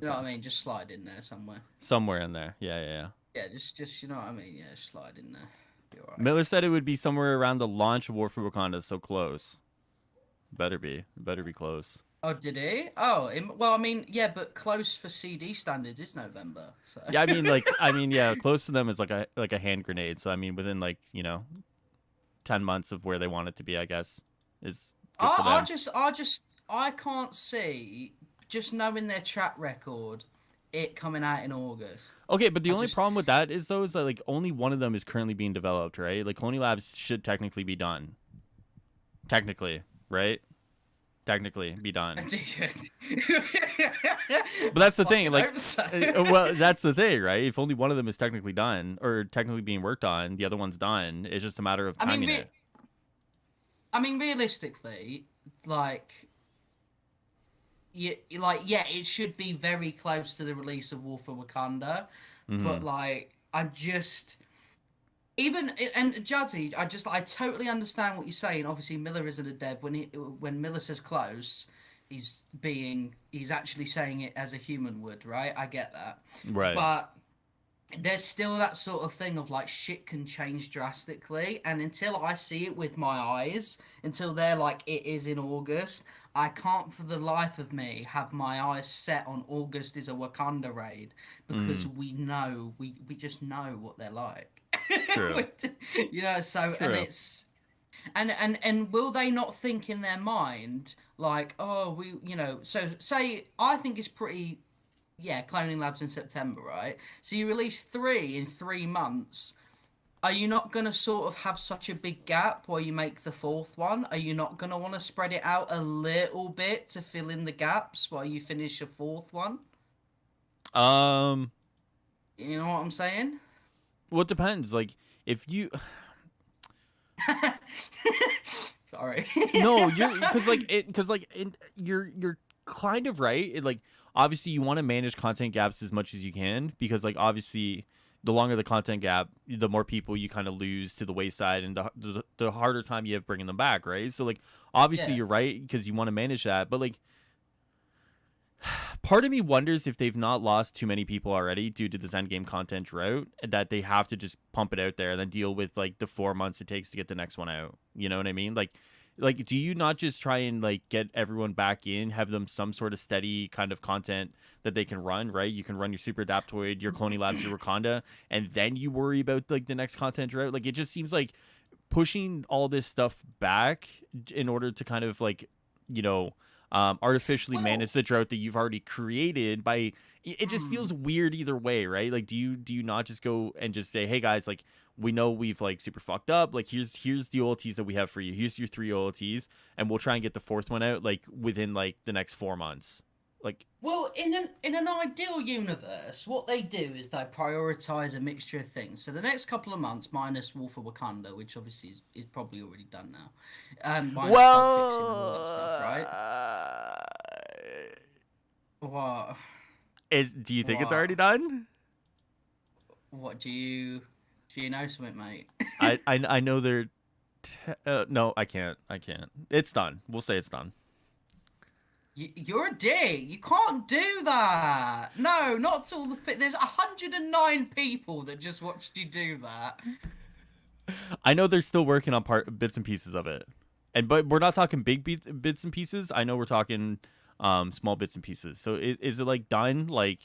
You know what I mean? Just slide in there somewhere. Somewhere in there. Yeah. Yeah, just you know what I mean? Yeah, just slide in there. Be alright. Miller said it would be somewhere around the launch of War for Wakanda, so close. Better be close. Oh, did he? Oh, well, I mean, yeah, but close for CD standards is November. So. Yeah, yeah, close to them is like a hand grenade. So I mean within like, 10 months of where they want it to be, I guess, is good for them. I can't see, just knowing their track record, it coming out in August. Okay, but the only problem with that is though is that like only one of them is currently being developed, right? Like Cloney Labs should technically be done. Technically, right? Technically be done. But that's the thing, like, well, that's the thing, right? If only one of them is technically done or technically being worked on, the other one's done. It's just a matter of timing it. I mean, realistically, like, yeah, it should be very close to the release of War for Wakanda, but like, I'm just. Even and Jazzy, I totally understand what you're saying. Obviously, Miller isn't a dev. When Miller says close, he's actually saying it as a human would, right? I get that, right? But there's still that sort of thing of like shit can change drastically, and until I see it with my eyes, until they're like it is in August, I can't for the life of me have my eyes set on August is a Wakanda raid because we just know what they're like. True. You know, so True. And it's and will they not think in their mind like, oh, we, you know, so say I think it's pretty, yeah, Cloning Labs in September, right? So you release 3 in 3 months. Are you not going to sort of have such a big gap while you make the 4th one? Are you not going to want to spread it out a little bit to fill in the gaps while you finish a 4th one? You know what I'm saying? Well, it depends. Like, if you... Sorry. No, you're kind of right. Like, obviously, you want to manage content gaps as much as you can because, like, obviously, the longer the content gap, the more people you kind of lose to the wayside, and the harder time you have bringing them back, right? So, like, obviously, you're right because you want to manage that, but like. Part of me wonders if they've not lost too many people already due to this endgame content drought, that they have to just pump it out there and then deal with like the 4 months it takes to get the next one out. You know what I mean? Like, do you not just try and like get everyone back in, have them some sort of steady kind of content that they can run, right? You can run your Super Adaptoid, your Cloney Labs, your Wakanda, and then you worry about like the next content drought. Like, it just seems like pushing all this stuff back in order to kind of like, you know, artificially manage the drought that you've already created by it just feels weird either way, right? Like, do you not just go and just say, hey guys, like, we know we've like super fucked up, like here's the OLTs that we have for you, here's your 3 OLTs, and we'll try and get the 4th one out like within like the next 4 months. Like, well, in an ideal universe, what they do is they prioritize a mixture of things. So the next couple of months, minus War for Wakanda, which obviously is probably already done now. Well, fixing all that stuff, right? What? Do you think it's already done? What do you know something, mate? I know they're. No, I can't. It's done. We'll say it's done. You're a dick. You can't do that. No, not till there's 109 people that just watched you do that. I know they're still working on bits and pieces of it, but we're not talking big bits and pieces. I know we're talking small bits and pieces. So is it like done? Like,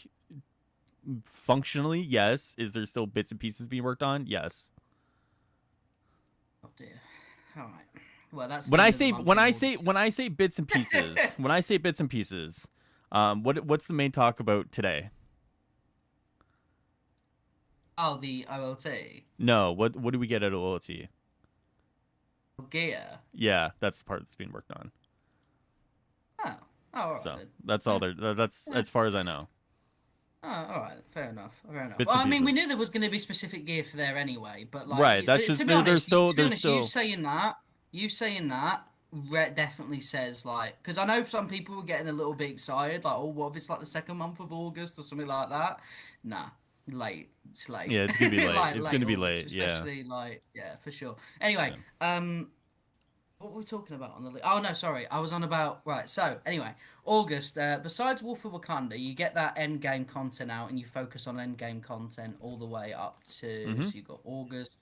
functionally, yes. Is there still bits and pieces being worked on? Yes. Oh dear. All right. Well, that's when I say bits and pieces. When I say bits and pieces, what's the main talk about today? Oh, the OLT. No, what do we get at OLT? Gear. Yeah, that's the part that's being worked on. Oh, all right. So that's all there. That's as far as I know. Oh, all right. Fair enough. Well, I mean, we knew there was going to be specific gear for there anyway, but like, right. That's just there's still. You saying that definitely says like, because I know some people were getting a little bit excited, like, oh, what if it's like the 2nd month of August or something like that? Nah, late. It's late. Yeah, it's gonna be late. It's gonna be late. Especially like, yeah, for sure. Anyway, what were we talking about on the list? Oh no, sorry, I was on about right. So anyway, August. Besides War for Wakanda, you get that end game content out, and you focus on end game content all the way up to. So you got August,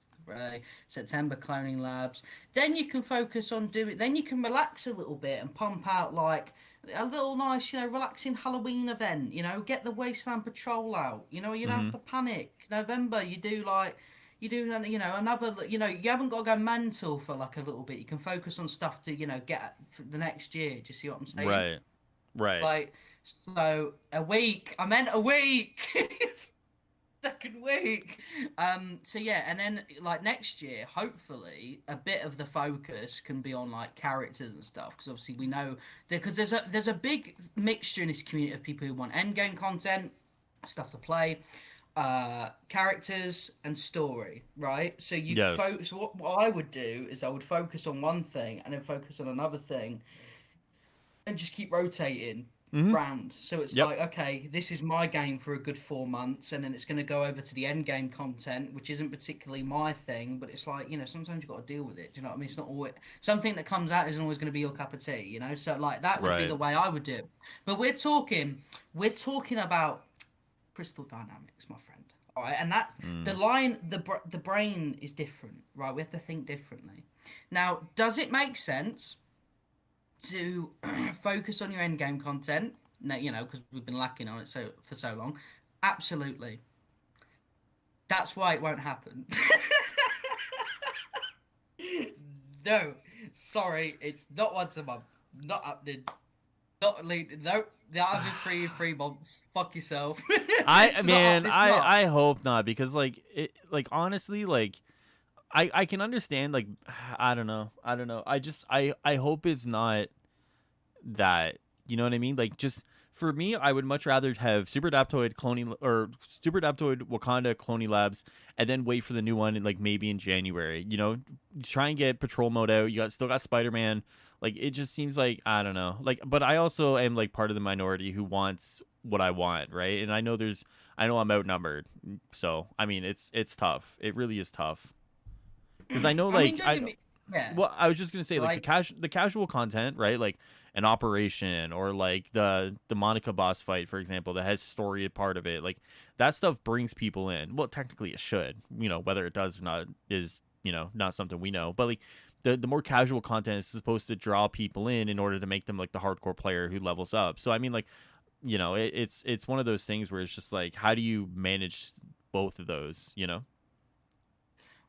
September, Cloning Labs. Then you can focus on doing. Then you can relax a little bit and pump out like a little nice, you know, relaxing Halloween event. You know, get the Wasteland Patrol out. You know, you don't have to panic. November, you do like. You do, you know, another, you know, you haven't got to go mental for like a little bit. You can focus on stuff to, you know, get the next year. Do you see what I'm saying? Right. Right. Like, so a week. I meant a week. Second week. So yeah, and then like next year, hopefully, a bit of the focus can be on like characters and stuff, because obviously we know because there's a big mixture in this community of people who want end game content, stuff to play, characters and story, right? So you Yes. focus. What I would do is I would focus on one thing and then focus on another thing, and just keep rotating Mm-hmm. round. So it's Yep. like, okay, this is my game for a good 4 months, and then it's going to go over to the end game content, which isn't particularly my thing, but it's like, sometimes you've got to deal with it. Do you know what I mean? It's not always something that comes out isn't always going to be your cup of tea. So like that would be Right. the way I would do it. But we're talking about crystal dynamics, my friend. All right, and that's the line. The brain is different, right? We have to think differently. Now, does it make sense to focus on your end game content? No, because we've been lacking on it for so long. Absolutely. That's why it won't happen. No, sorry, it's not once a month. Not happening. Not leading. No, they're having 3 months. Fuck yourself. It's not, it's not. I hope not, because like honestly, like I can understand, like I don't know. I hope it's not that, you know what I mean? Like, just for me, I would much rather have Super Adaptoid cloning, or Super Adaptoid Wakanda cloning labs, and then wait for the new one in like maybe in January. Try and get patrol mode out. Still got Spider-Man. Like, it just seems like, I don't know. Like, but I also am like part of the minority who wants what I want, right? And I know I'm outnumbered. So I mean, it's tough. It really is tough. Because I know, I mean, like, don't get me. Yeah. well, I was just gonna say, like, Like, the casual content, right? Like an operation, or like the Monica boss fight, for example, that has story a part of it. Like, that stuff brings people in. Well, technically it should. Whether it does or not is, not something we know. But like the more casual content is supposed to draw people in order to make them like the hardcore player who levels up. So I mean, like, it's one of those things where it's just like, how do you manage both of those?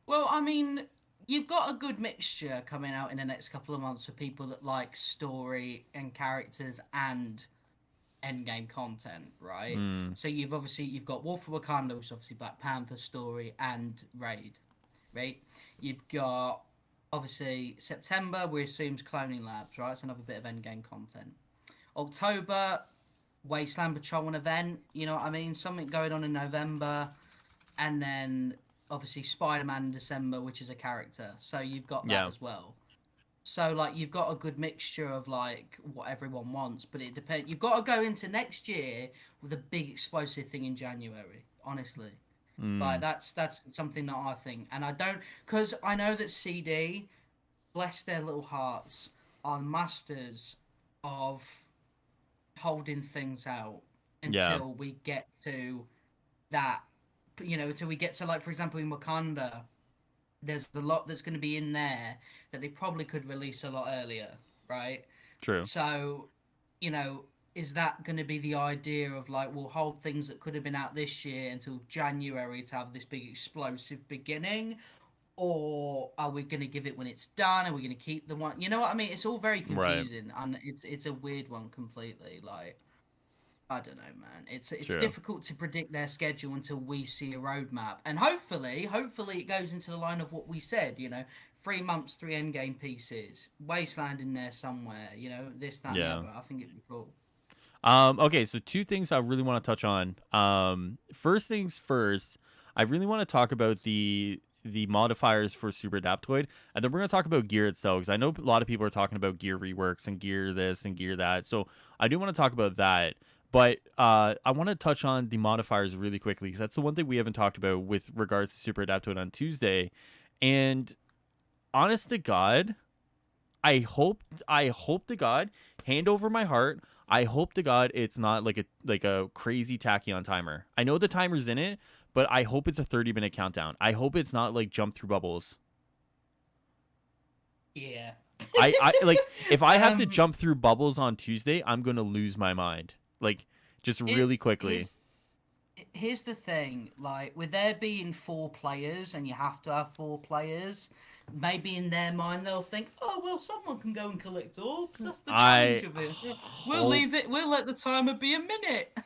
well, I mean, you've got a good mixture coming out in the next couple of months for people that like story and characters and endgame content, right? Mm, So you've got Wolf of Wakanda, which is obviously Black Panther story and Raid, right? You've got obviously September, we assume's Cloning Labs, right? It's another bit of endgame content. October, Wasteland Patrol and event, you know what I mean? Something going on in November, and then obviously Spider-Man in December, which is a character. So you've got that yeah. as well. So like you've got a good mixture of like what everyone wants, but it depends. You've got to go into next year with a big explosive thing in January. Honestly, like Mm, that's something that I think, and I don't, because I know that CD, bless their little hearts, are masters of holding things out yeah. until we get to that. Until we get to, like, for example, in Wakanda, there's a lot that's going to be in there that they probably could release a lot earlier, right? True. So, is that going to be the idea of like, we'll hold things that could have been out this year until January to have this big explosive beginning? Or are we going to give it when it's done? Are we going to keep the one? You know what I mean? It's all very Right. confusing, and it's a weird one completely. Like, I don't know, man. It's True. difficult to predict their schedule until we see a roadmap, and hopefully it goes into the line of what we said. 3 months, 3 endgame pieces, Wasteland in there somewhere. This, that, and the Yeah. other. I think it'd be cool. Okay, so two things I really want to touch on. First things first, I really want to talk about the modifiers for Super Adaptoid, and then we're going to talk about gear itself, because I know a lot of people are talking about gear reworks and gear this and gear that. So I do want to talk about that. But I want to touch on the modifiers really quickly, because that's the one thing we haven't talked about with regards to Super Adaptoid on Tuesday. And honest to God, I hope to God, hand over my heart, I hope to God it's not like a crazy tachyon timer. I know the timer's in it, but I hope it's a 30-minute countdown. I hope it's not like jump through bubbles. Yeah. I like, if I have to Um, jump through bubbles on Tuesday, I'm gonna lose my mind. Like, just it, really quickly. here's, Here's the thing, like with there being 4 players and you have to have 4 players, maybe in their mind they'll think, oh well, someone can go and collect orbs. That's the I challenge of it. We'll hope leave it. We'll let the timer be a minute.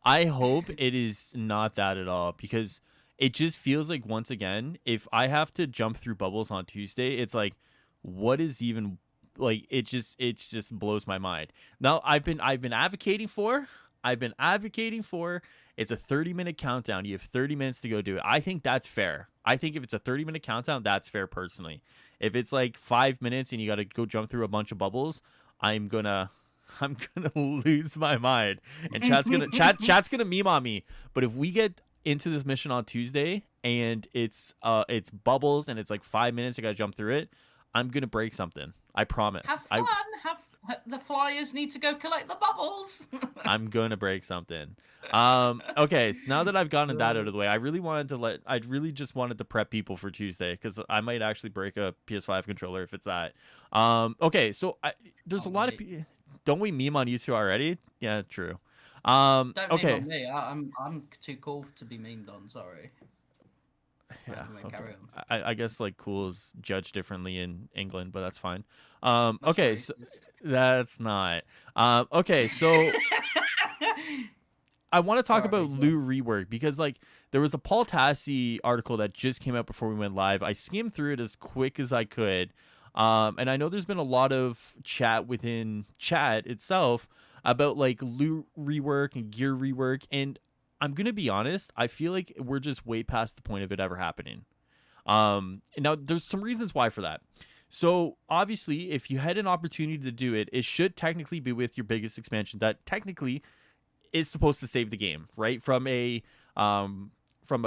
I hope it is not that at all, because it just feels like, once again, if I have to jump through bubbles on Tuesday, it's like, what is even, like, it just blows my mind. Now I've been advocating for it's a 30-minute countdown. You have 30 minutes to go do it. I think that's fair. I think if it's a 30-minute countdown, that's fair personally. If it's like 5 minutes and you got to go jump through a bunch of bubbles, I'm gonna I'm gonna lose my mind, and chat's gonna meme on me. But if we get into this mission on Tuesday and it's bubbles and it's like 5 minutes, I gotta jump through it, I'm gonna break something. I promise. Have fun. The flyers need to go collect the bubbles. I'm gonna break something. Okay, so now that I've gotten that out of the way, I really just wanted to prep people for Tuesday, because I might actually break a PS5 controller if it's that. Okay, so there's a lot of people. Don't we meme on you two already? Yeah, true. Don't Okay. meme on me. I'm too cool to be memed on. Sorry. Yeah. Anyway, Okay. carry on. I guess like cool is judged differently in England, but that's fine. That's Okay, so racist. that's not. Okay, so I want to talk about Lou rework, because like there was a Paul Tassi article that just came out before we went live. I skimmed through it as quick as I could. And I know there's been a lot of chat within chat itself about like loot rework and gear rework, and I'm gonna be honest, I feel like we're just way past the point of it ever happening. And now there's some reasons why for that. So obviously, if you had an opportunity to do it, it should technically be with your biggest expansion that technically is supposed to save the game, right? From a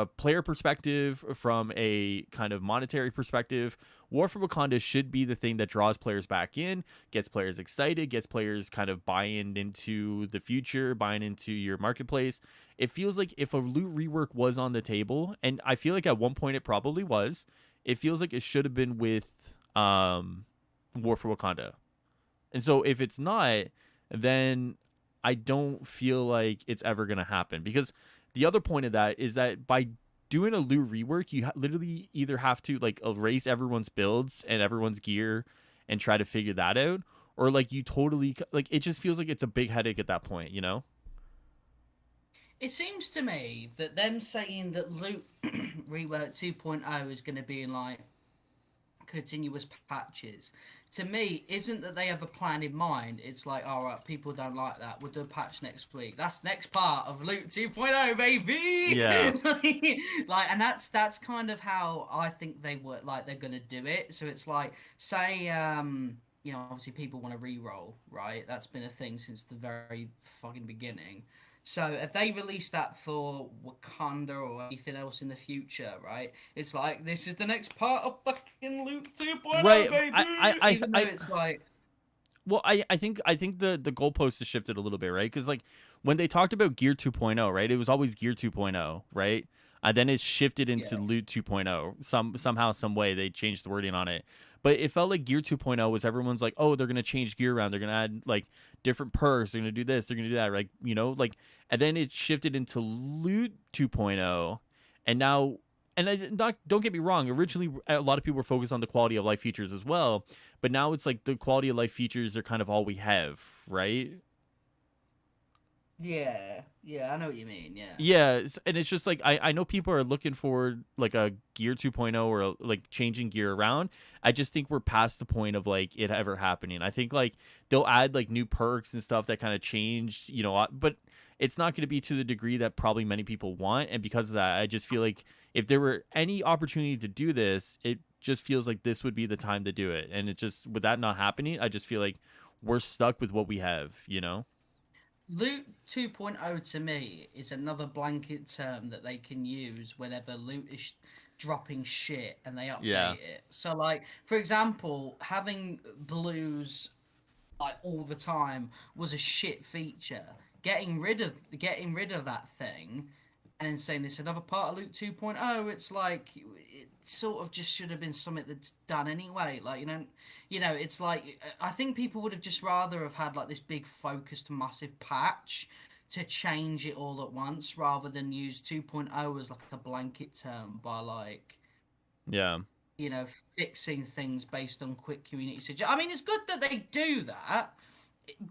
player perspective, from a kind of monetary perspective, War for Wakanda should be the thing that draws players back in, gets players excited, gets players kind of buying into the future, buying into your marketplace. It feels like if a loot rework was on the table, and I feel like at one point it probably was, it feels like it should have been with War for Wakanda. And so if it's not, then I don't feel like it's ever going to happen, because the other point of that is that by doing a loot rework, you literally either have to like erase everyone's builds and everyone's gear and try to figure that out, or like you totally like it just feels like it's a big headache at that point, you know? It seems to me that them saying that loot rework 2.0 is going to be in like continuous patches, to me isn't that they have a plan in mind. It's like, all right, people don't like that, we'll do a patch next week. That's next part of loot 2.0, baby. Yeah. Like, and that's kind of how I think they were, like, they're gonna do it. So it's like, say you know, obviously people want to re-roll, right? That's been a thing since the very fucking beginning. So if they release that for Wakanda or anything else in the future, right? It's like, this is the next part of fucking Loot 2.0, Right. baby. Even though it's like, well, I think the goalpost has shifted a little bit, right? Because like when they talked about Gear 2.0, right, it was always Gear 2.0, right? Then it shifted into Loot 2.0. Somehow, some way they changed the wording on it. But it felt like Gear 2.0 was everyone's like, oh, they're gonna change gear around, they're gonna add like different perks, they're gonna do this, they're gonna do that, like, you know, like, and then it shifted into Loot 2.0, and now. And don't get me wrong, originally a lot of people were focused on the quality of life features as well, but now it's like the quality of life features are kind of all we have, right? yeah, I know what you mean, yeah. Yeah, and it's just like I know people are looking for like a Gear 2.0 or like changing gear around. I just think we're past the point of like it ever happening. I think like they'll add like new perks and stuff that kind of changed, you know, but it's not going to be to the degree that probably many people want. And because of that, I just feel like if there were any opportunity to do this, it just feels like this would be the time to do it. And it just, with that not happening, I just feel like we're stuck with what we have, you know? Loot 2.0 to me is another blanket term that they can use whenever loot is dropping shit and they update it. So, like, for example, having blues like all the time was a shit feature. Getting rid of that thing and then saying this another part of Loot 2.0, it's like it sort of just should have been something that's done anyway. Like, it's like I think people would have just rather have had like this big focused massive patch to change it all at once rather than use 2.0 as like a blanket term by like, Yeah. you know, fixing things based on quick community suggestions. I mean, it's good that they do that,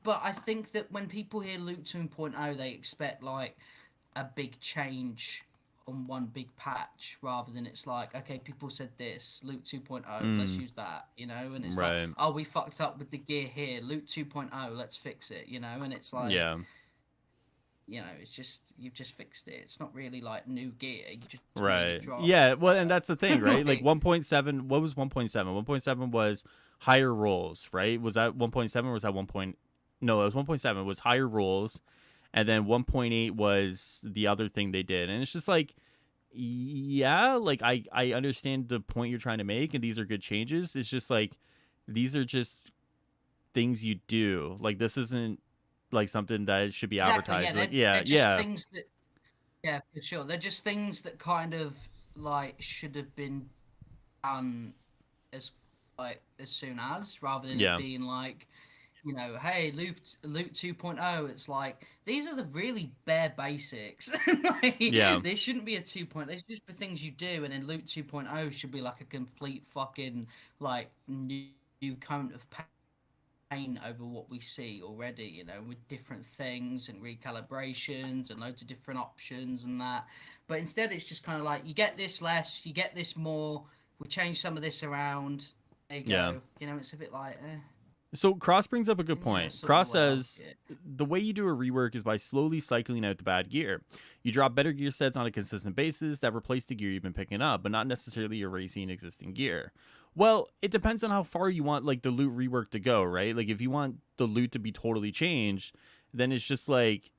but I think that when people hear Luke 2.0, they expect like a big change on one big patch rather than it's like, okay, people said this, Luke 2.0, let's use that, you know, and it's Right. like, oh, we fucked up with the gear here, Luke 2.0, let's fix it, you know, and it's like, Yeah. you know, it's just, you've just fixed it. It's not really like new gear, you just made Right. it drop. Yeah. Well, and that's the thing, right? Like 1.7, what was 1.7? 1.7 was higher rolls, right? Was that 1.7 or was that 1. No, it was 1.7. It was higher rolls. And then 1.8 was the other thing they did. And it's just like, yeah, like I understand the point you're trying to make, and these are good changes. It's just like, these are just things you do. Like, this isn't like something that should be advertised. They're just things that, yeah, for sure. They're just things that kind of like should have been done as soon as, rather than it being like, you know, hey, Luke 2.0. It's like, these are the really bare basics. Like, there shouldn't be a 2.0. There's just the things you do, and then Luke 2.0 should be like a complete fucking like new coat of paint over what we see already, you know, with different things and recalibrations and loads of different options and that. But instead, it's just kind of like, you get this less, you get this more. We change some of this around. There you go. You know, it's a bit like. So Cross brings up a good point. Cross says the way you do a rework is by slowly cycling out the bad gear. You drop better gear sets on a consistent basis that replace the gear you've been picking up, but not necessarily erasing existing gear. Well, it depends on how far you want like the loot rework to go, right? Like, if you want the loot to be totally changed, then it's just like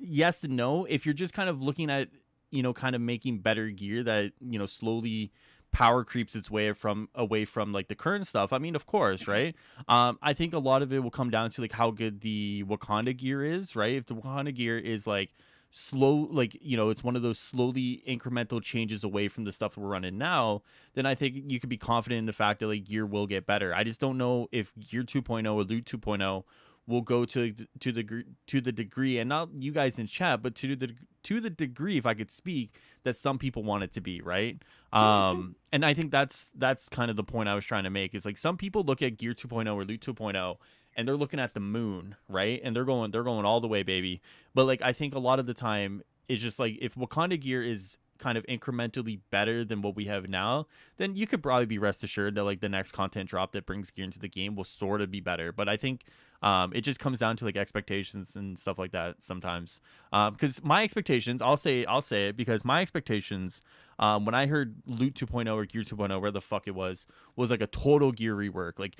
yes and no. If you're just kind of looking at, you know, kind of making better gear that, you know, slowly power creeps its way away from like the current stuff, I mean, of course, right? I think a lot of it will come down to like how good the Wakanda gear is, right? If the Wakanda gear is like slow, like, you know, it's one of those slowly incremental changes away from the stuff that we're running now, then I think you could be confident in the fact that like gear will get better. I just don't know if Gear 2.0 or Loot 2.0 will go to the degree, and not you guys in chat, but to the degree, if I could speak, that some people want it to be, right? And I think that's kind of the point I was trying to make, is like, some people look at Gear 2.0 or Loot 2.0 and they're looking at the moon, right? And they're going all the way, baby. But like, I think a lot of the time it's just like, if Wakanda gear is kind of incrementally better than what we have now, then you could probably be rest assured that like the next content drop that brings gear into the game will sort of be better. But I think it just comes down to like expectations and stuff like that sometimes. Because my expectations, I'll say it, because my expectations, when I heard Loot 2.0 or Gear 2.0, where the fuck it was like a total gear rework. Like,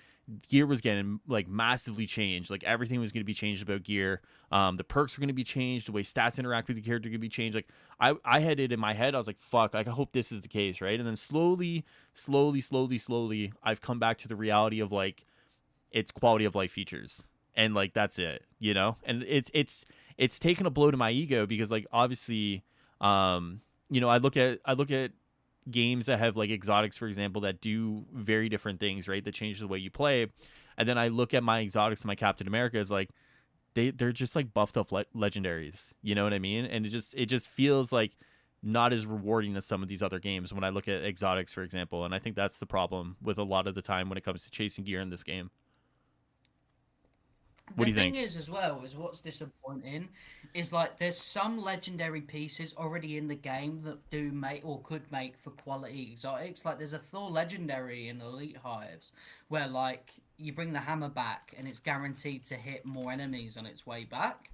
gear was getting like massively changed. Like, everything was going to be changed about gear. The perks were going to be changed. The way stats interact with the character could be changed. Like, I had it in my head. I was like, fuck, like, I hope this is the case, right? And then slowly, I've come back to the reality of like, it's quality of life features, and like, that's it, you know. And it's taken a blow to my ego, because like, obviously, you know, I look at games that have like exotics, for example, that do very different things, right? That change the way you play. And then I look at my exotics and my Captain America as like, they're just like buffed up legendaries, you know what I mean? And it just feels like not as rewarding as some of these other games when I look at exotics, for example. And I think that's the problem with a lot of the time when it comes to chasing gear in this game. What do you think? The thing is, as well, is what's disappointing is like, there's some legendary pieces already in the game that do make or could make for quality exotics. Like, there's a Thor legendary in Elite Hives where like, you bring the hammer back and it's guaranteed to hit more enemies on its way back.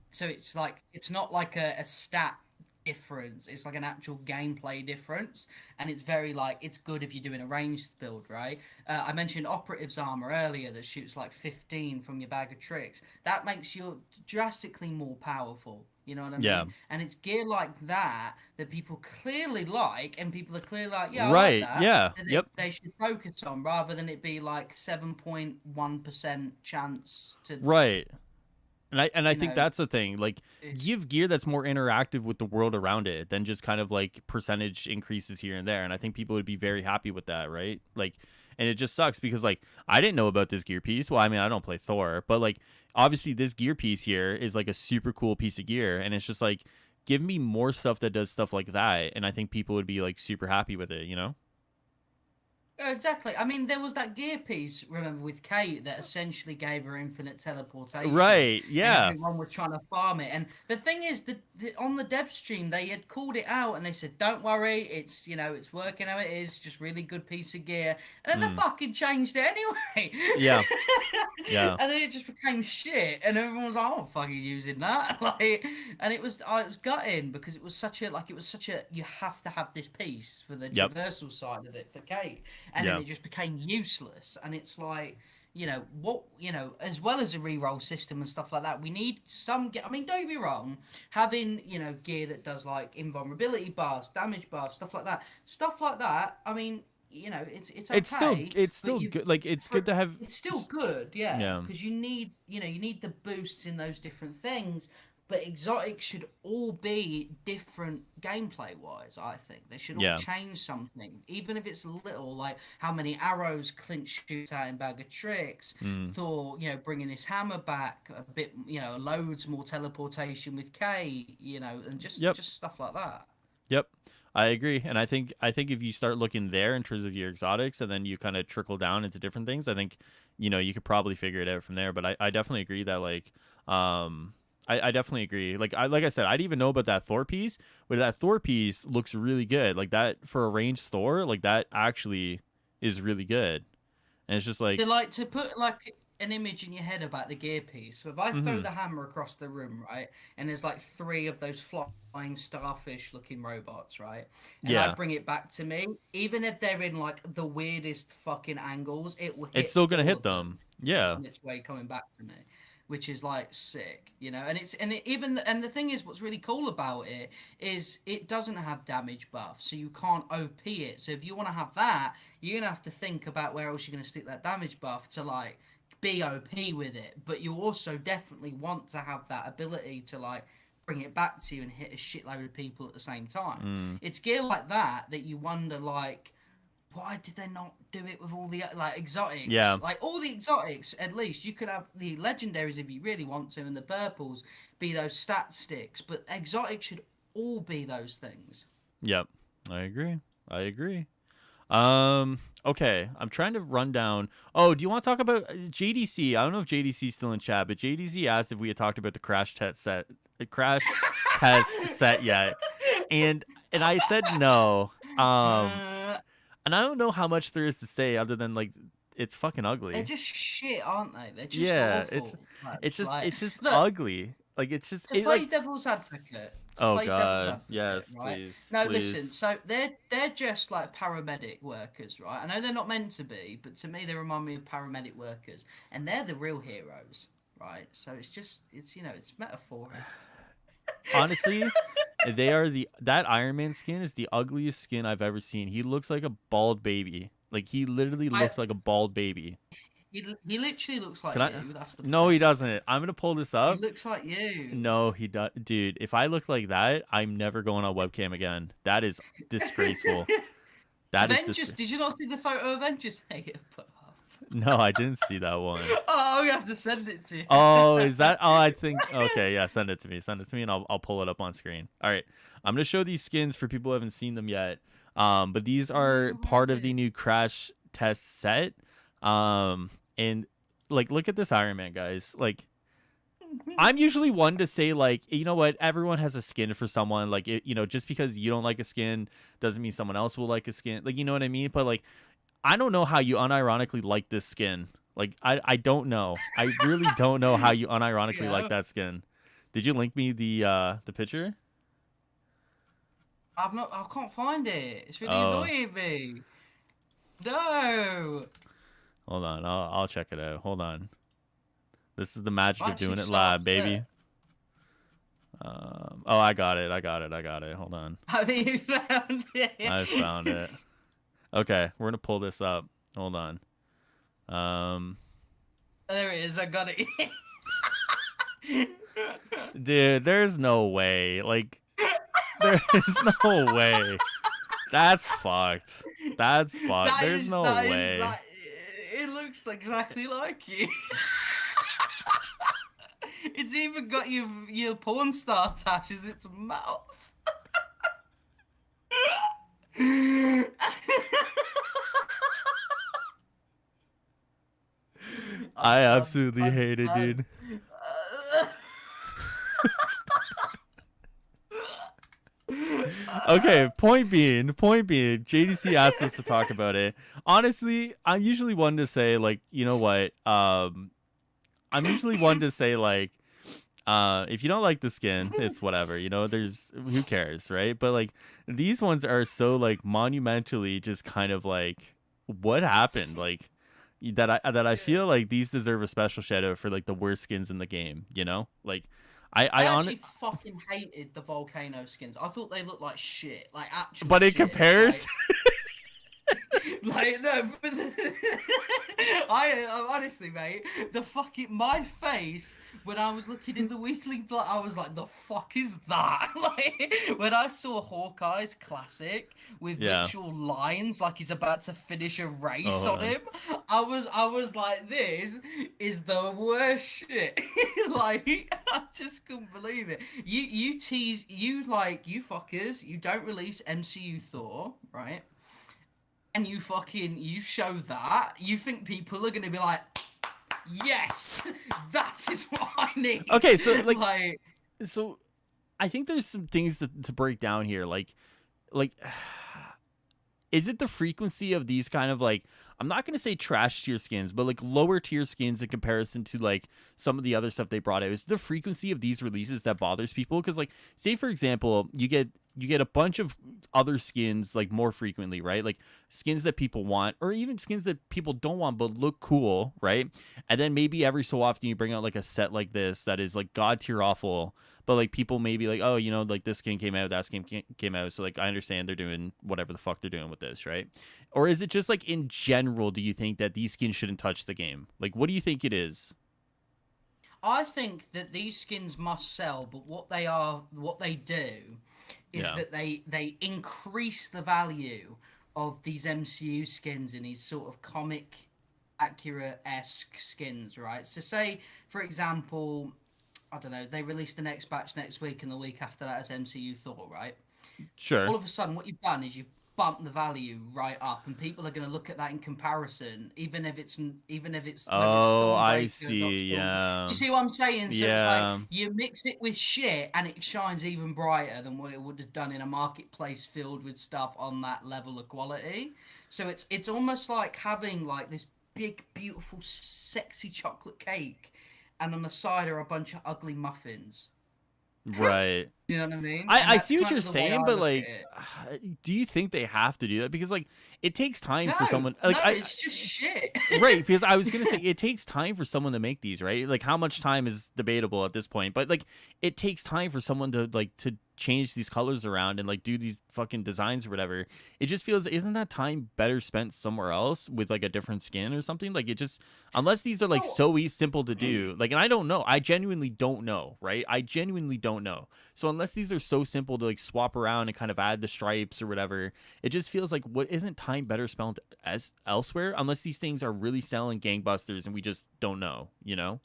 So it's like, it's not like a stat difference, it's like an actual gameplay difference, and it's very like, it's good if you're doing a ranged build, right? I mentioned Operative's armor earlier that shoots like 15 from your bag of tricks. That makes you drastically more powerful, you know what I mean? And it's gear like that people clearly like, and people are clearly like, yeah, right, I like that. They should focus on, rather than it be like 7.1% chance to, right. And I think that's the thing. Like, give gear that's more interactive with the world around it than just kind of like percentage increases here and there. And I think people would be very happy with that, right? Like, And it just sucks because like I didn't know about this gear piece. Well, I mean, I don't play Thor, but like obviously this gear piece here is like a super cool piece of gear, and it's just like give me more stuff that does stuff like that, and I think people would be like super happy with it, you know? Exactly. I mean, there was that gear piece, remember, with Kate that essentially gave her infinite teleportation. Right, And yeah. everyone was trying to farm it. And the thing is, on the dev stream, they had called it out and they said, don't worry, it's, you know, it's working how it is, just really good piece of gear. And then they fucking changed it anyway. Yeah. Yeah. And then it just became shit. And everyone was like, oh, I'm fucking using that. Like, and it was gutting because it was such a, you have to have this piece for the traversal side of it for Kate. And then it just became useless. And it's like, you know, as well as a reroll system and stuff like that, we need some. I mean, don't get me wrong, having, you know, gear that does like invulnerability buffs, damage buffs, stuff like that. I mean, you know, it's okay. It's still good. Like it's good to have. It's still good, yeah. Because you need the boosts in those different things. But exotics should all be different gameplay wise, I think. They should all change something. Even if it's little, like how many arrows Clint shoots out in Bag of Tricks. Thor, you know, bringing his hammer back a bit, you know, loads more teleportation with K, you know, and just stuff like that. Yep. I agree. And I think if you start looking there in terms of your exotics and then you kind of trickle down into different things, I think, you know, you could probably figure it out from there. But I definitely agree that like I definitely agree. Like I said, I didn't even know about that Thor piece, but that Thor piece looks really good. Like that for a ranged Thor, like that actually is really good. And it's just like they like to put like an image in your head about the gear piece. So if I throw the hammer across the room, right, and there's like 3 of those flying starfish looking robots, right, and I bring it back to me, even if they're in like the weirdest fucking angles, it's still gonna hit them. Yeah, on its way coming back to me. Which is like sick, you know, and the thing is, what's really cool about it is it doesn't have damage buff, so you can't OP it. So if you want to have that, you're gonna have to think about where else you're gonna stick that damage buff to like be OP with it. But you also definitely want to have that ability to like bring it back to you and hit a shitload of people at the same time. It's gear like that you wonder like, why did they not do it with all the like exotics? Yeah. Like all the exotics, at least you could have the legendaries if you really want to, and the purples be those stat sticks. But exotics should all be those things. Yep, I agree. Okay, I'm trying to run down. Oh, do you want to talk about JDC? I don't know if JDC's still in chat, but JDC asked if we had talked about the crash test set yet, and I said no. And I don't know how much there is to say other than like it's fucking ugly. They're just shit, aren't they? They're just awful. It's just look, ugly. Like it's just to play devil's advocate. Oh god, yes, right? please. No, please. listen. So they're just like paramedic workers, right? I know they're not meant to be, but to me they remind me of paramedic workers, and they're the real heroes, right? So it's you know it's metaphoric. Honestly, that Iron Man skin is the ugliest skin I've ever seen. He looks like a bald baby. Like he literally looks like a bald baby. He literally looks like you. That's the no, he doesn't. I'm gonna pull this up. He looks like you. No, he does, dude. If I look like that, I'm never going on webcam again. That is disgraceful. Avengers. Did you not see the photo of Avengers? No, I didn't see that one. Oh, we have to send it to you. Oh, is that? Oh, I think. Okay, yeah, send it to me. And I'll pull it up on screen. All right, I'm gonna show these skins for people who haven't seen them yet. But these are part of the new crash test set. And like, look at this Iron Man, guys. Like, I'm usually one to say like, you know what? Everyone has a skin for someone. Like, you know, just because you don't like a skin doesn't mean someone else will like a skin. Like, you know what I mean? But like, I don't know how you unironically like this skin. Like, I don't know. I really don't know how you unironically like that skin. Did you link me the picture? I can't find it. It's really annoying me. No. Hold on. I'll check it out. Hold on. This is the magic of doing it live, baby. Oh, I got it. Hold on. Have you found it? I found it. Okay, we're gonna pull this up. Hold on. There it is. I got it. Dude, there's no way. Like, there is no way. That's fucked. That's fun. There's no way. It looks exactly like you. It's even got your porn star tash as its mouth. I absolutely hate it, dude. Okay, point being, JDC asked us to talk about it. Honestly, I'm usually one to say, like, you know what? I'm usually one to say, like, if you don't like the skin, it's whatever, you know, there's, who cares, right? But like, these ones are so like monumentally just kind of like, what happened? Like, that I feel like these deserve a special shout out for like the worst skins in the game, you know? Like, I actually fucking hated the volcano skins. I thought they looked like shit, like actual. But it shit. compares. Like no, but I honestly, mate, my face when I was looking in the weekly, I was like, the fuck is that? Like when I saw Hawkeye's classic with literal lines, like he's about to finish a race on him, I was like, this is the worst shit. Like I just couldn't believe it. You tease, you fuckers, you don't release MCU Thor, right? And you show that, you think people are going to be like, yes, that is what I need. Okay, so like so I think there's some things to break down here. Like, is it the frequency of these kind of like, I'm not going to say trash tier skins, but like lower tier skins in comparison to like some of the other stuff they brought out? Is the frequency of these releases that bothers people? Because like, say for example, you get a bunch of other skins like more frequently, right? Like skins that people want, or even skins that people don't want but look cool, right? And then maybe every so often you bring out like a set like this that is like god tier awful, but like people may be like, oh, you know, like this skin came out, that skin came out, so like I understand they're doing whatever the fuck they're doing with this, right? Or is it just like in general, do you think that these skins shouldn't touch the game? Like, what do you think it is? I think that these skins must sell, but what they do is that they increase the value of these MCU skins in these sort of comic accurate-esque skins, right? So say, for example, I don't know, they release the next batch next week and the week after that is MCU Thor, right? Sure. All of a sudden, what you've done is you've bumped the value right up, and people are going to look at that in comparison, even if it's oh, I see. Yeah. You see what I'm saying? So it's like you mix it with shit, and it shines even brighter than what it would have done in a marketplace filled with stuff on that level of quality. So it's almost like having like this big, beautiful, sexy chocolate cake, and on the side are a bunch of ugly muffins. Right. You know what I mean? I see what you're saying, but like, do you think they have to do that? Because like, it takes time for someone. Like, it's just shit. Right, because I was gonna say it takes time for someone to make these, right? Like, how much time is debatable at this point, but like, it takes time for someone to change these colors around and like do these fucking designs or whatever. It just feels, isn't that time better spent somewhere else with like a different skin or something? Like, it just, unless these are like so simple to do, like, and I don't know, I genuinely don't know, right? I genuinely don't know. So unless these are so simple to like swap around and kind of add the stripes or whatever, it just feels like, what, isn't time better spent as elsewhere? Unless these things are really selling gangbusters and we just don't know, you know?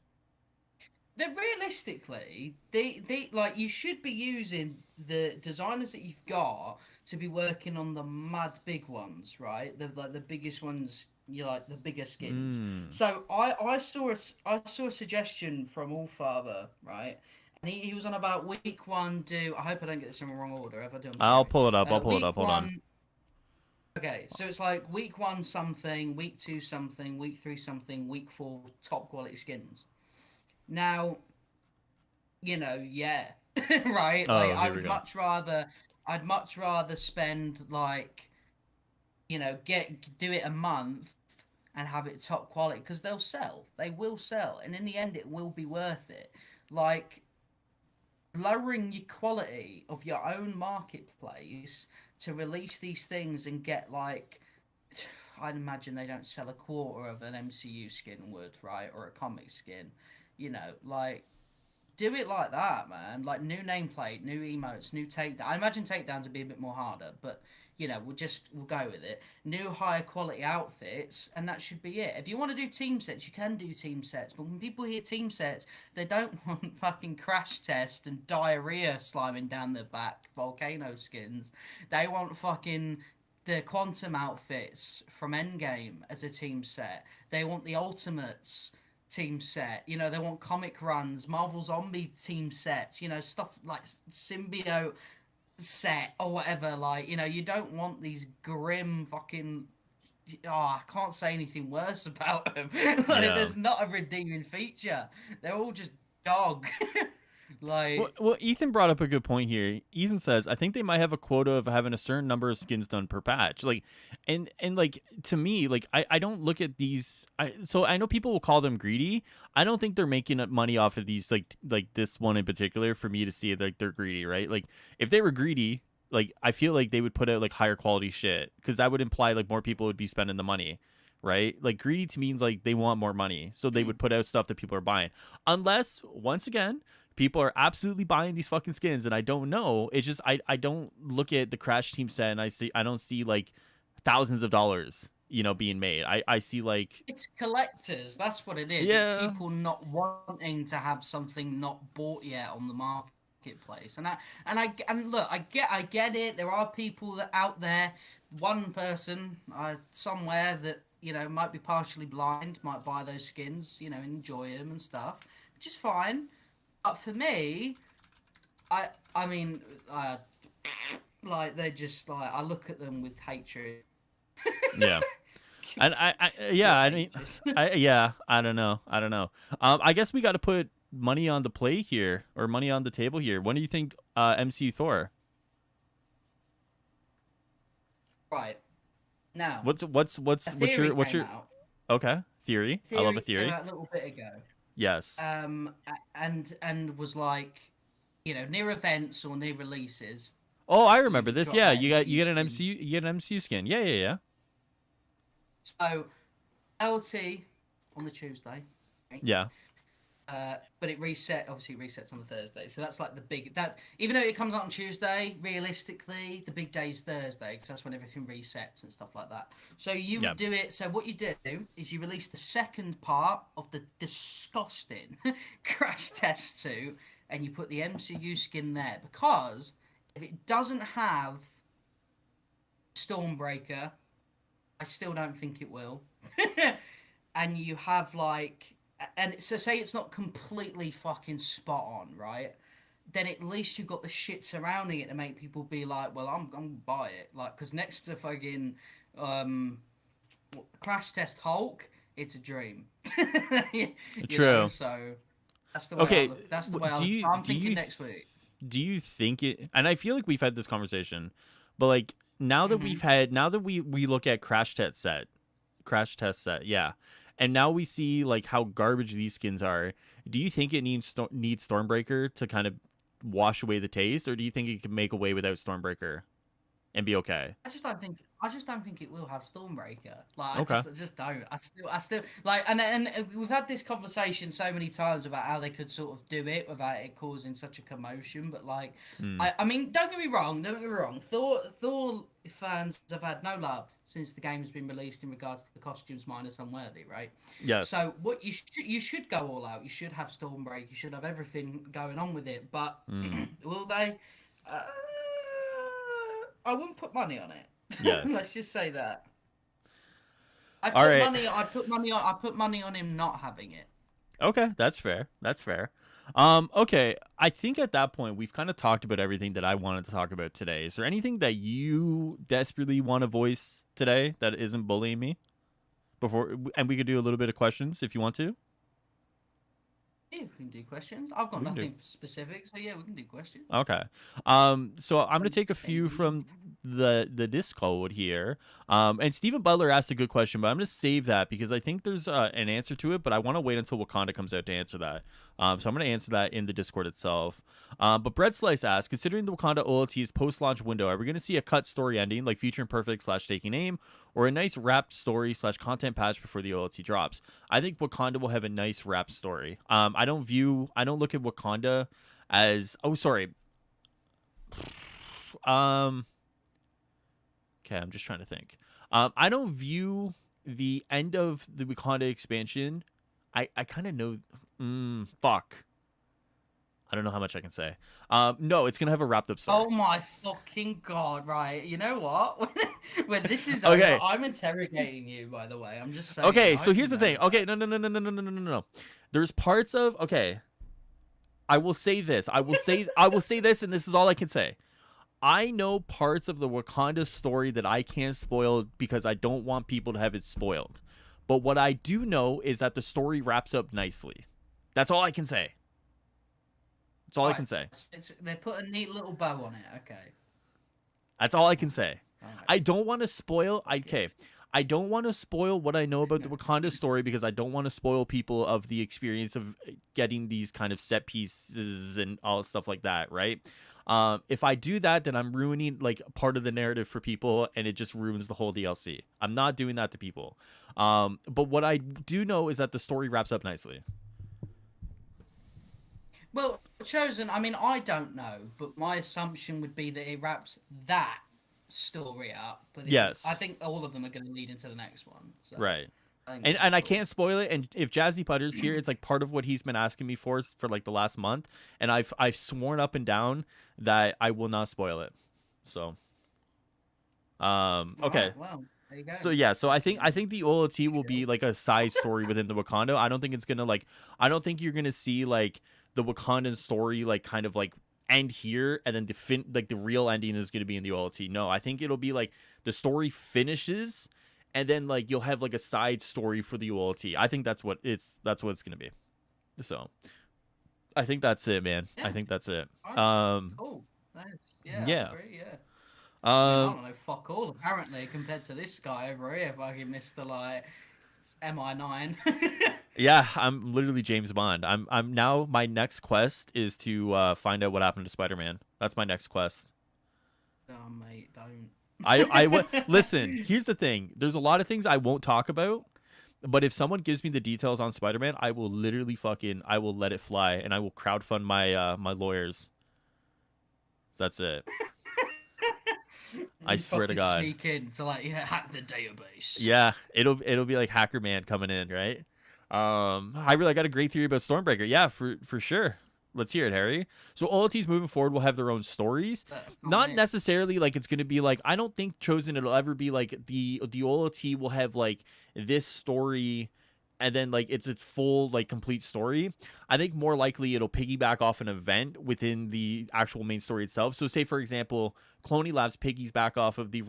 They're realistically, they like, you should be using the designers that you've got to be working on the mad big ones, right? The biggest ones, you like the bigger skins. So I saw a suggestion from Allfather, right? And he was on about week one. I hope I don't get this in the wrong order. If I do, I'll pull it up. I'll pull it up. Hold on. Okay, so it's like week one something, week two something, week three something, week four top quality skins. Now, you know, yeah, right. Like I'd much rather spend like, you know, do it a month and have it top quality, because they'll sell. They will sell, and in the end, it will be worth it. Like, lowering your quality of your own marketplace to release these things and get like, I'd imagine they don't sell a quarter of an MCU skin would, right, or a comic skin. You know, like, do it like that, man. Like new nameplate, new emotes, new takedown. I imagine takedowns would be a bit more harder, but we'll go with it. New higher quality outfits, and that should be it. If you want to do team sets, you can do team sets. But when people hear team sets, they don't want fucking crash test and diarrhea sliming down their back, volcano skins. They want fucking the quantum outfits from Endgame as a team set. They want the ultimates team set. They want comic runs, Marvel Zombie team sets. Stuff like symbiote set or whatever. Like, you don't want these grim fucking. Oh, I can't say anything worse about them. There's not a redeeming feature. They're all just dog. Well, Ethan brought up a good point here. Ethan says, I think they might have a quota of having a certain number of skins done per patch. And to me, I don't look at these. So I know people will call them greedy. I don't think they're making money off of these, like this one in particular, for me to see it, like they're greedy, right? Like if they were greedy, I feel like they would put out like higher quality shit, because that would imply like more people would be spending the money. Right? Like greedy to means like they want more money. So they would put out stuff that people are buying. Unless, once again, people are absolutely buying these fucking skins, and I don't know. It's just I don't look at the Crash Team set and I don't see like thousands of dollars, being made. I see like it's collectors. That's what it is. Yeah. It's people not wanting to have something not bought yet on the marketplace. And look, I get it. There are people that out there, one person somewhere that might be partially blind, might buy those skins, enjoy them and stuff, which is fine. But for me, I mean, they just I look at them with hatred. Yeah. And I don't know. I guess we got to put money on the play here, or money on the table here. When do you think MCU Thor? Right. Now, what's your okay theory? I love a theory. Came out a little bit ago. Yes. And was like, near events or near releases. Oh, I remember this. Yeah, you get an MCU skin. Yeah. So, LT on the Tuesday. Right? Yeah. But it obviously resets on the Thursday. So that's like even though it comes out on Tuesday, realistically, the big day is Thursday, because that's when everything resets and stuff like that. So you would do it. So what you do is you release the second part of the disgusting Crash Test 2, and you put the MCU skin there, because if it doesn't have Stormbreaker, I still don't think it will. And you have and so say it's not completely fucking spot on, right? Then at least you've got the shit surrounding it to make people be like, well, I'm gonna buy it. Because next to fucking Crash Test Hulk, it's a dream. True. So that's the way that's the way I'm thinking next week. Do you think it, and I feel like we've had this conversation, but now that we look at Crash Test set, yeah. And now we see how garbage these skins are. Do you think it needs Stormbreaker to kind of wash away the taste, or do you think it can make away without Stormbreaker and be okay? I just don't think it will have Stormbreaker. I just don't. I still and we've had this conversation so many times about how they could sort of do it without it causing such a commotion. But I mean, don't get me wrong. Thor fans have had no love since the game has been released in regards to the costumes minus Unworthy, right? Yes. So what you should go all out. You should have Stormbreaker. You should have everything going on with it. But will they? I wouldn't put money on it. Yes. Let's just say that. I put money on him not having it. Okay, that's fair. Okay, I think at that point we've kind of talked about everything that I wanted to talk about today. Is there anything that you desperately want to voice today that isn't bullying me? And we could do a little bit of questions if you want to. Yeah, we can do questions. I've got nothing specific, so yeah, we can do questions. Okay. So I'm gonna take a few from the Discord here. And Stephen Butler asked a good question, but I'm gonna save that because I think there's an answer to it, but I want to wait until Wakanda comes out to answer that. So I'm gonna answer that in the Discord itself. But Bread Slice asked, considering the Wakanda OLT's post-launch window, are we gonna see a cut story ending like Future Imperfect / Taking Aim, or a nice wrapped story / content patch before the OLT drops? I think Wakanda will have a nice wrapped story. I don't look at Wakanda as okay, I'm just trying to think. I don't view the end of the Wakanda expansion. I kind of know. Fuck. I don't know how much I can say. No, it's gonna have a wrapped up story. Oh my fucking god! Right, you know what? When this is okay. over, I'm interrogating you. By the way, I'm just saying. Okay, so here's the thing. Okay, no. There's parts of I will say this. I will say this, and this is all I can say. I know parts of the Wakanda story that I can't spoil because I don't want people to have it spoiled. But what I do know is that the story wraps up nicely. That's all I can say. That's all I can say. They put a neat little bow on it. Okay. That's all I can say. Right. I don't want to spoil. Okay. I don't want to spoil what I know about the Wakanda story because I don't want to spoil people of the experience of getting these kind of set pieces and all stuff like that, right? If I do that, then I'm ruining like part of the narrative for people, and it just ruins the whole DLC. I'm not doing that to people. But what I do know is that the story wraps up nicely. Well, Chosen, I mean, I don't know, but my assumption would be that it wraps that story up. But yes, I think all of them are going to lead into the next one. So right. And I can't spoil it. And if Jazzy Putter's here, it's like part of what he's been asking me for like the last month. And I've sworn up and down that I will not spoil it. So, okay. Right, well, there you go. So yeah, so I think the OLT will be like a side story within the Wakanda. I don't think it's gonna I don't think you're gonna see like the Wakandan story like kind of like end here and then the real ending is gonna be in the OLT. No, I think it'll be like the story finishes and then like you'll have like a side story for the OLT. I think that's what it's gonna be. So I think that's it, man. Yeah. I think that's it. Cool. Thanks. Yeah. Yeah. I agree, yeah. I don't know fuck all apparently compared to this guy over here. Fucking Mr. like MI9. Yeah, I'm literally James Bond. I'm now my next quest is to find out what happened to Spider-Man. That's my next quest. Oh mate, don't. Listen, here's the thing. There's a lot of things I won't talk about, but if someone gives me the details on Spider-Man, I will literally I will let it fly and I will crowdfund my my lawyers. That's it. I swear to God. Sneak in to hack the database. Yeah, it'll be like Hacker Man coming in, right? I got a great theory about Stormbreaker. Yeah, for sure. Let's hear it, Harry. So OLTs moving forward will have their own stories. Not necessarily like it's going to be like, I don't think Chosen it'll ever be like the OLT will have like this story and then like it's full like complete story. I think more likely it'll piggyback off an event within the actual main story itself. So say for example, Cloning Labs piggies off of the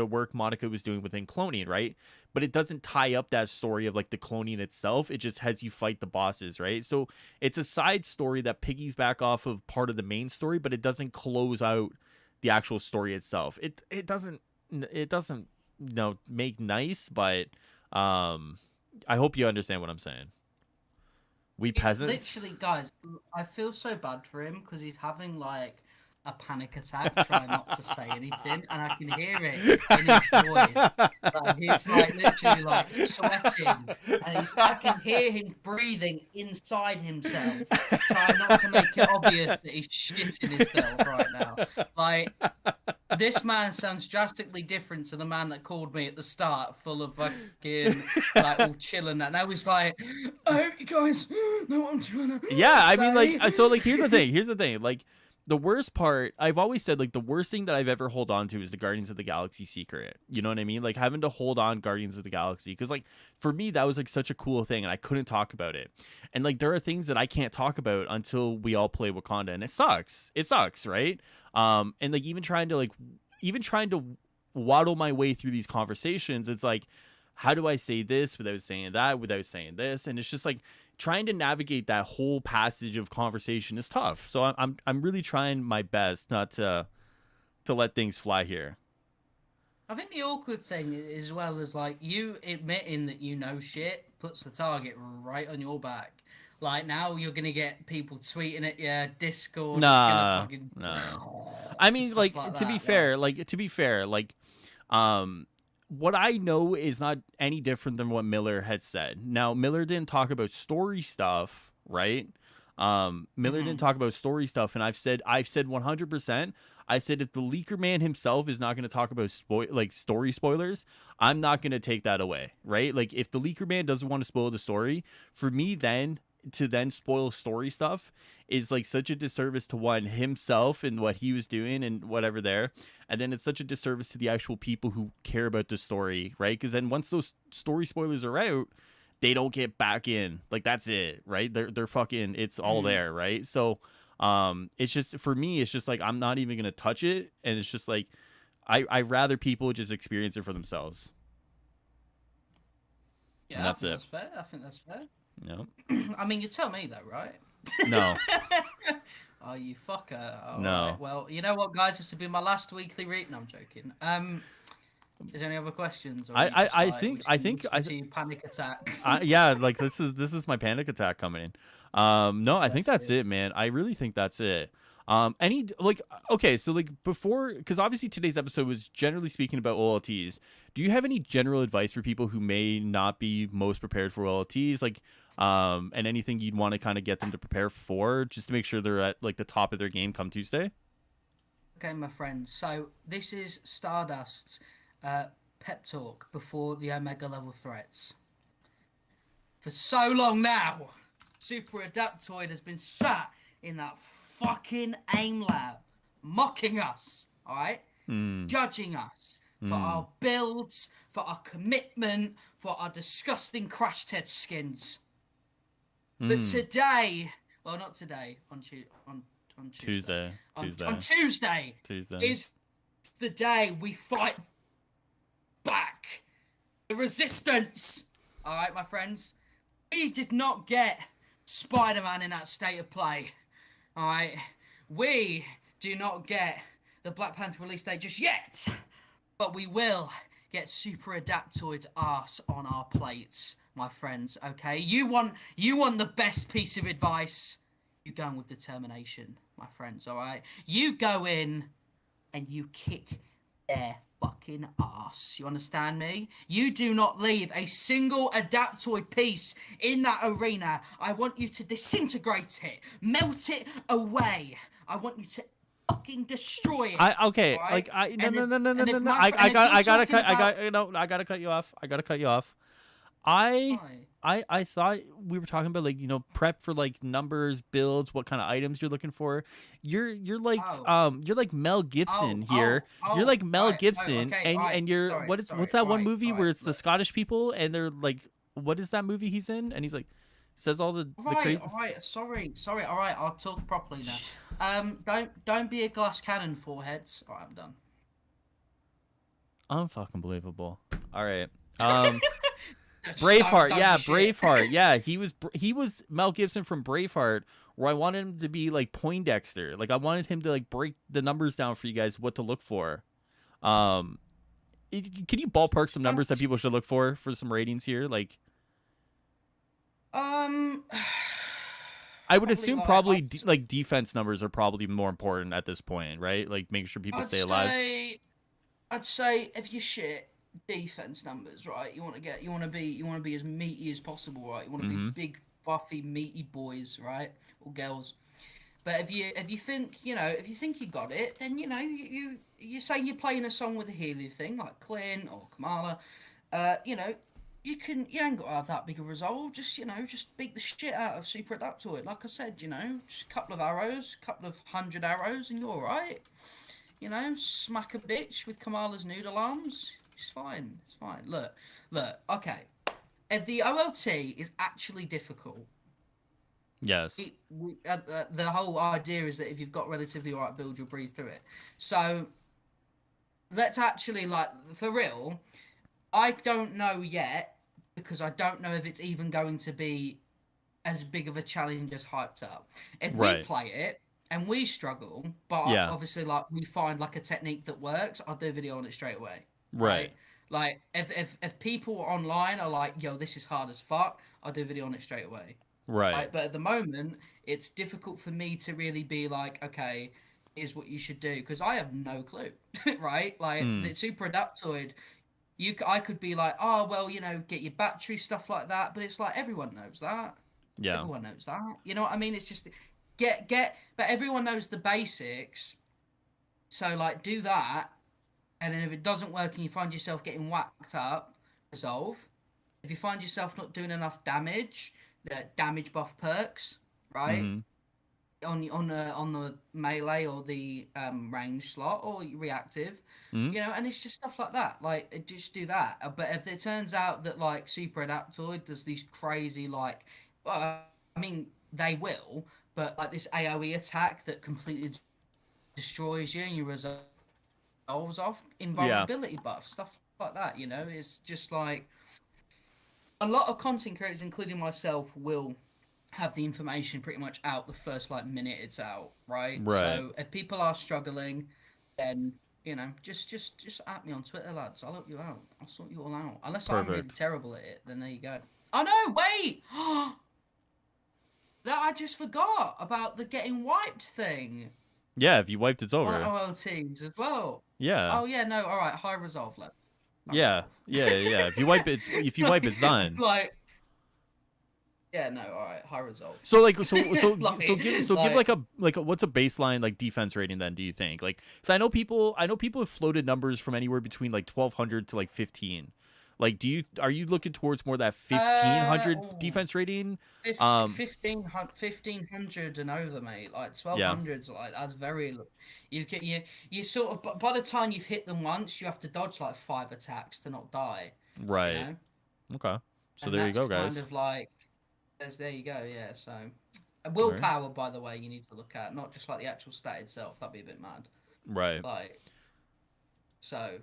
work Monica was doing within cloning, right? But it doesn't tie up that story of like the cloning itself. It just has you fight the bosses, right? So it's a side story that piggies back off of part of the main story, but it doesn't close out the actual story itself. It doesn't make nice, but I hope you understand what I'm saying. We peasants. Literally, guys, I feel so bad for him because he's having like a panic attack, trying not to say anything, and I can hear it in his voice. Like, he's like literally like sweating, and I can hear him breathing inside himself, trying not to make it obvious that he's shitting himself right now. Like, this man sounds drastically different to the man that called me at the start, full of fucking like all chill and that. Now he's like, I hope you guys know what I'm trying to. Yeah, say. I mean, like, so like, here's the thing, like. The worst part, I've always said, like, the worst thing that I've ever hold on to is the Guardians of the Galaxy secret. You know what I mean? Like, having to hold on Guardians of the Galaxy. Because, like, for me, that was, like, such a cool thing, and I couldn't talk about it. And, like, there are things that I can't talk about until we all play Wakanda, and it sucks. It sucks, right? And, like, even trying to waddle my way through these conversations, it's like, how do I say this without saying that, without saying this? And it's just, like, trying to navigate that whole passage of conversation is tough. So I'm really trying my best not to let things fly here. I think the awkward thing as well is like you admitting that you know shit puts the target right on your back. Like now you're gonna get people tweeting at your Discord. It's gonna Nah, fucking nah. I mean, stuff like like to be that. fair, um, what I know is not any different than what Miller had said. Now, Miller didn't talk about story stuff, right? Miller didn't talk about story stuff, and I've said 100%. I said if the leaker man himself is not going to talk about story spoilers, I'm not going to take that away, right? Like if the leaker man doesn't want to spoil the story, for me then to then spoil story stuff is like such a disservice to one himself and what he was doing and whatever there, and then it's such a disservice to the actual people who care about the story, right? Because then once those story spoilers are out, they don't get back in. Like that's it, right? They're fucking. It's all there, right? So, it's just for me. It's just like I'm not even gonna touch it, and it's just like I rather people just experience it for themselves. Yeah, and that's it. That's fair. I think that's fair. No. I mean, you tell me though, right? No. Oh, you fucker. All No. right. Well, you know what, guys? This will be my last weekly read. No, I'm joking. Is there any other questions? Or I think panic attack. Yeah, like this is my panic attack coming. No, I think that's it, man. I really think that's it. Any like okay, so like before, because obviously today's episode was generally speaking about OLTs. Do you have any general advice for people who may not be most prepared for OLTs, like and anything you'd want to kind of get them to prepare for, just to make sure they're at like the top of their game come Tuesday? Okay, my friends. So this is Stardust's pep talk before the Omega level threats. For so long now, Super Adaptoid has been sat in that fucking AIM lab, mocking us, alright? Judging us for our builds, for our commitment, for our disgusting crash test skins. But today, well, not today, on Tuesday. On Tuesday is the day we fight back. The resistance. Alright, my friends. We did not get Spider-Man in that state of play. Alright? We do not get the Black Panther release date just yet. But we will get Super Adaptoid's ass on our plates, my friends, okay? You want the best piece of advice? You go in with determination, my friends, alright? You go in and you kick their fucking ass. You understand me? You do not leave a single Adaptoid piece in that arena. I want you to disintegrate it, melt it away. I want you to fucking destroy it. No. I gotta cut you off. I thought we were talking about, like, you know, prep for like numbers, builds, what kind of items you're looking for. You're like Mel Gibson here. You're like Mel Gibson, and you're what's that one movie where it's the Scottish people and they're like, what is that movie he's in? And he's like says all the crazy. All right, sorry. All right, I'll talk properly now. Don't be a glass cannon, foreheads. All right, I'm done. Unfucking believable. All right. Braveheart, Braveheart, yeah, he was Mel Gibson from Braveheart, where I wanted him to be like Poindexter, like I wanted him to like break the numbers down for you guys, what to look for. Can you ballpark some numbers that people should look for some ratings here? Like, I would assume probably like defense numbers are probably more important at this point, right? Like making sure people stay alive. I'd say if you shit defense numbers, right? You want to be as meaty as possible, right? You want to be big, buffy, meaty boys, right, or girls. But if you think you got it, then you say you're playing a song with a healing thing like Clint or Kamala, you ain't got to have that big a resolve. Just beat the shit out of Super Adaptoid. Like I said, just a couple of arrows, couple of 100 arrows, and you're all right. Smack a bitch with Kamala's noodle arms. It's fine. Look. Okay. If the OLT is actually difficult, yes. The whole idea is that if you've got relatively alright build, you'll breeze through it. So let's actually, like, for real, I don't know yet, because I don't know if it's even going to be as big of a challenge as hyped up. If we play it and we struggle, but obviously, like, we find like a technique that works, I'll do a video on it straight away. Right. Like if people online are like, yo, this is hard as fuck, I'll do a video on it straight away. Right. Right? But at the moment, it's difficult for me to really be like, okay, here's what you should do, because I have no clue, right? Like Mm. the super adaptoid, I could be like, oh well, get your battery stuff like that, but it's like everyone knows that. Yeah. Everyone knows that. You know what I mean? It's just but everyone knows the basics. So like do that, and then if it doesn't work and you find yourself getting whacked up, resolve. If you find yourself not doing enough damage, the damage buff perks, right? Mm-hmm. On the melee or the range slot or reactive, Mm-hmm. and it's just stuff like that. Like just do that. But if it turns out that like Super Adaptoid does these crazy like, well, I mean they will, but like this AOE attack that completely destroys you and you resolves off Yeah. invulnerability buff, stuff like that. It's just like a lot of content creators, including myself, will have the information pretty much out the first like minute it's out, right? Right. So if people are struggling, then just at me on Twitter, lads. I'll help you out. I'll sort you all out. Unless I'm really Perfect. terrible at it, then there you go. Oh no, wait! That I just forgot about the getting wiped thing Yeah, if you wiped, it's on over. OLTs as well. Yeah. Oh yeah, no, all right, high resolve, lads. Yeah. Yeah. If you wipe it, it's done. Like, yeah, no, all right, high resolve. So like Like- give like a what's a baseline like defense rating then, do you think? Like, cuz I know people have floated numbers from anywhere between like 1200 to like 15. Like, are you looking towards more that 1500 defense rating? 1500 and over, mate. Like 1200's like that's very. You sort of by the time you've hit them once, you have to dodge like 5 attacks to not die. Right. You know? Okay. So And there you that's go, guys. Kind of like, there you go. Yeah. So, willpower, by the way, you need to look at, not just like the actual stat itself. That'd be a bit mad. Right. Like. So,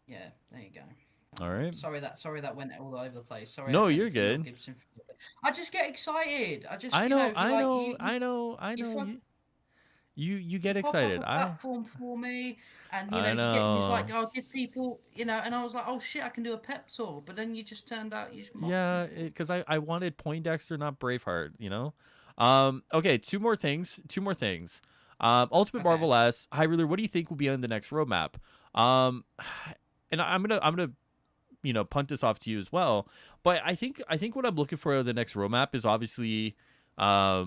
yeah. There you go. All right. Sorry that went all over the place. Sorry. No, I you're turned to Mel good. Gibson. I just get excited. I know. you You get pop excited. up a platform for me, and I you get he's like, know. I'll give people, and I was like, oh shit, I can do a pep talk, but then you just turned out you just mocked Yeah, people. because I wanted Poindexter, not Braveheart. Okay, two more things. Ultimate Okay. Marvel asks, hi Ruler, what do you think will be on the next roadmap? And I'm gonna punt this off to you as well. But I think what I'm looking for the next roadmap is obviously a